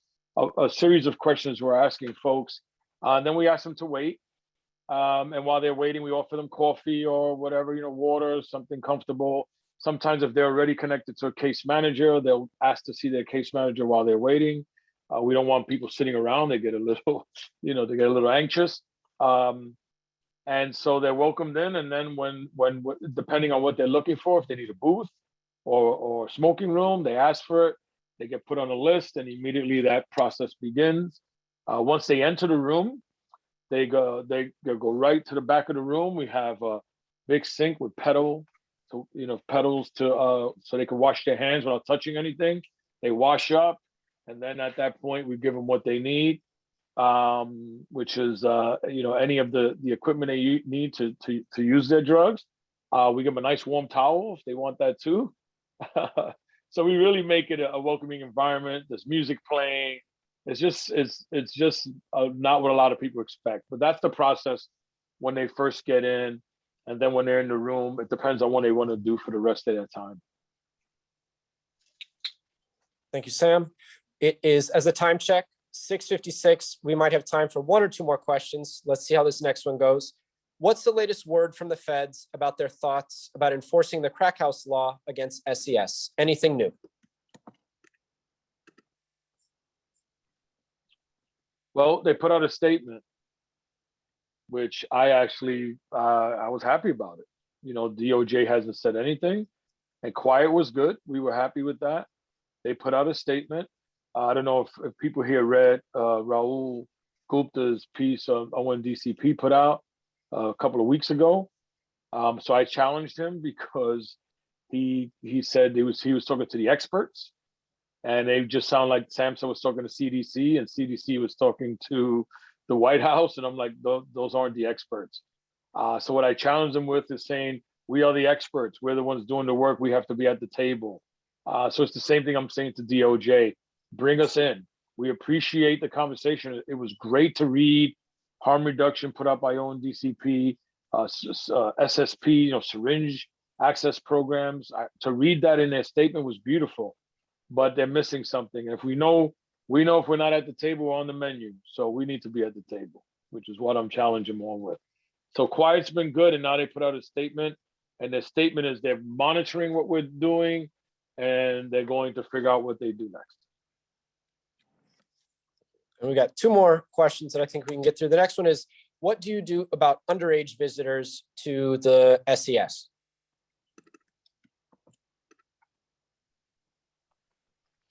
a series of questions we're asking folks. And then we ask them to wait. And while they're waiting, we offer them coffee or whatever, you know, water, something comfortable. Sometimes if they're already connected to a case manager, they'll ask to see their case manager while they're waiting. We don't want people sitting around. They get a little, you know, they get a little anxious. And so they're welcomed in. And then when depending on what they're looking for, if they need a booth or smoking room, they ask for it. They get put on a list, and immediately that process begins. Once they enter the room, they go right to the back of the room. We have a big sink with pedals so they can wash their hands without touching anything. They wash up, and then at that point we give them what they need, which is any of the equipment they need to use their drugs. We give them a nice warm towel if they want that too. So we really make it a welcoming environment. There's music playing. It's just not what a lot of people expect, but that's the process when they first get in, and then when they're in the room, it depends on what they want to do for the rest of their time. Thank you, Sam. It is, as a time check, 6:56. We might have time for one or two more questions. Let's see how this next one goes. What's the latest word from the feds about their thoughts about enforcing the crack house law against SES? Anything new? Well, they put out a statement, which I was happy about it. You know, DOJ hasn't said anything, and quiet was good. We were happy with that. They put out a statement. I don't know if people here read Raul Gupta's piece on when DCP put out a couple of weeks ago. So I challenged him because he said he was talking to the experts, and they just sound like Samson was talking to CDC and CDC was talking to the White House. And I'm like, those aren't the experts. So what I challenged them with is saying, we are the experts. We're the ones doing the work. We have to be at the table. So it's the same thing I'm saying to DOJ. Bring us in. We appreciate the conversation. It was great to read harm reduction put out by ONDCP, SSP, syringe access programs. To read that in their statement was beautiful, but they're missing something. If we know if we're not at the table, we're on the menu. So we need to be at the table, which is what I'm challenging them on with. So quiet's been good, and now they put out a statement, and their statement is they're monitoring what we're doing, and they're going to figure out what they do next. And we got two more questions that I think we can get through. The next one is, what do you do about underage visitors to the SES?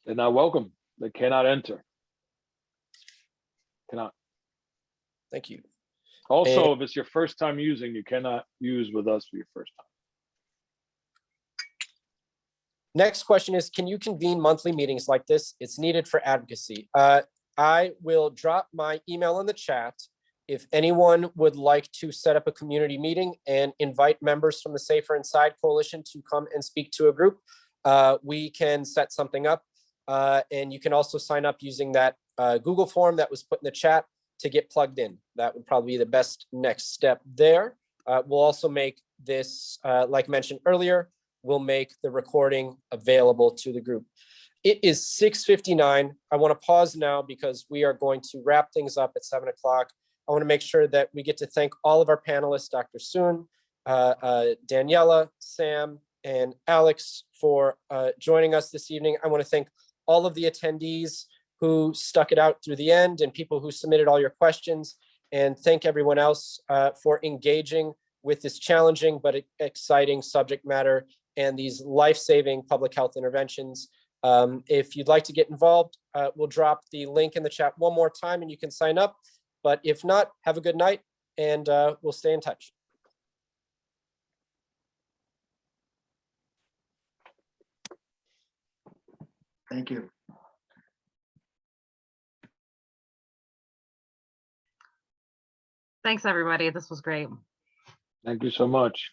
They're not welcome. They cannot enter. Cannot. Thank you. Also, if it's your first time using, you cannot use with us for your first time. Next question is, can you convene monthly meetings like this? It's needed for advocacy. I will drop my email in the chat. If anyone would like to set up a community meeting and invite members from the Safer Inside Coalition to come and speak to a group, we can set something up. And you can also sign up using that Google form that was put in the chat to get plugged in. That would probably be the best next step there. We'll also make this, like mentioned earlier, we'll make the recording available to the group. It is 6:59. I want to pause now because we are going to wrap things up at 7 o'clock. I want to make sure that we get to thank all of our panelists, Dr. Soon, Daniela, Sam, and Alex for joining us this evening. I want to thank all of the attendees who stuck it out through the end and people who submitted all your questions, and thank everyone else for engaging with this challenging but exciting subject matter and these life-saving public health interventions. If you'd like to get involved, we'll drop the link in the chat one more time and you can sign up. But if not, have a good night and we'll stay in touch. Thank you. Thanks, everybody. This was great. Thank you so much.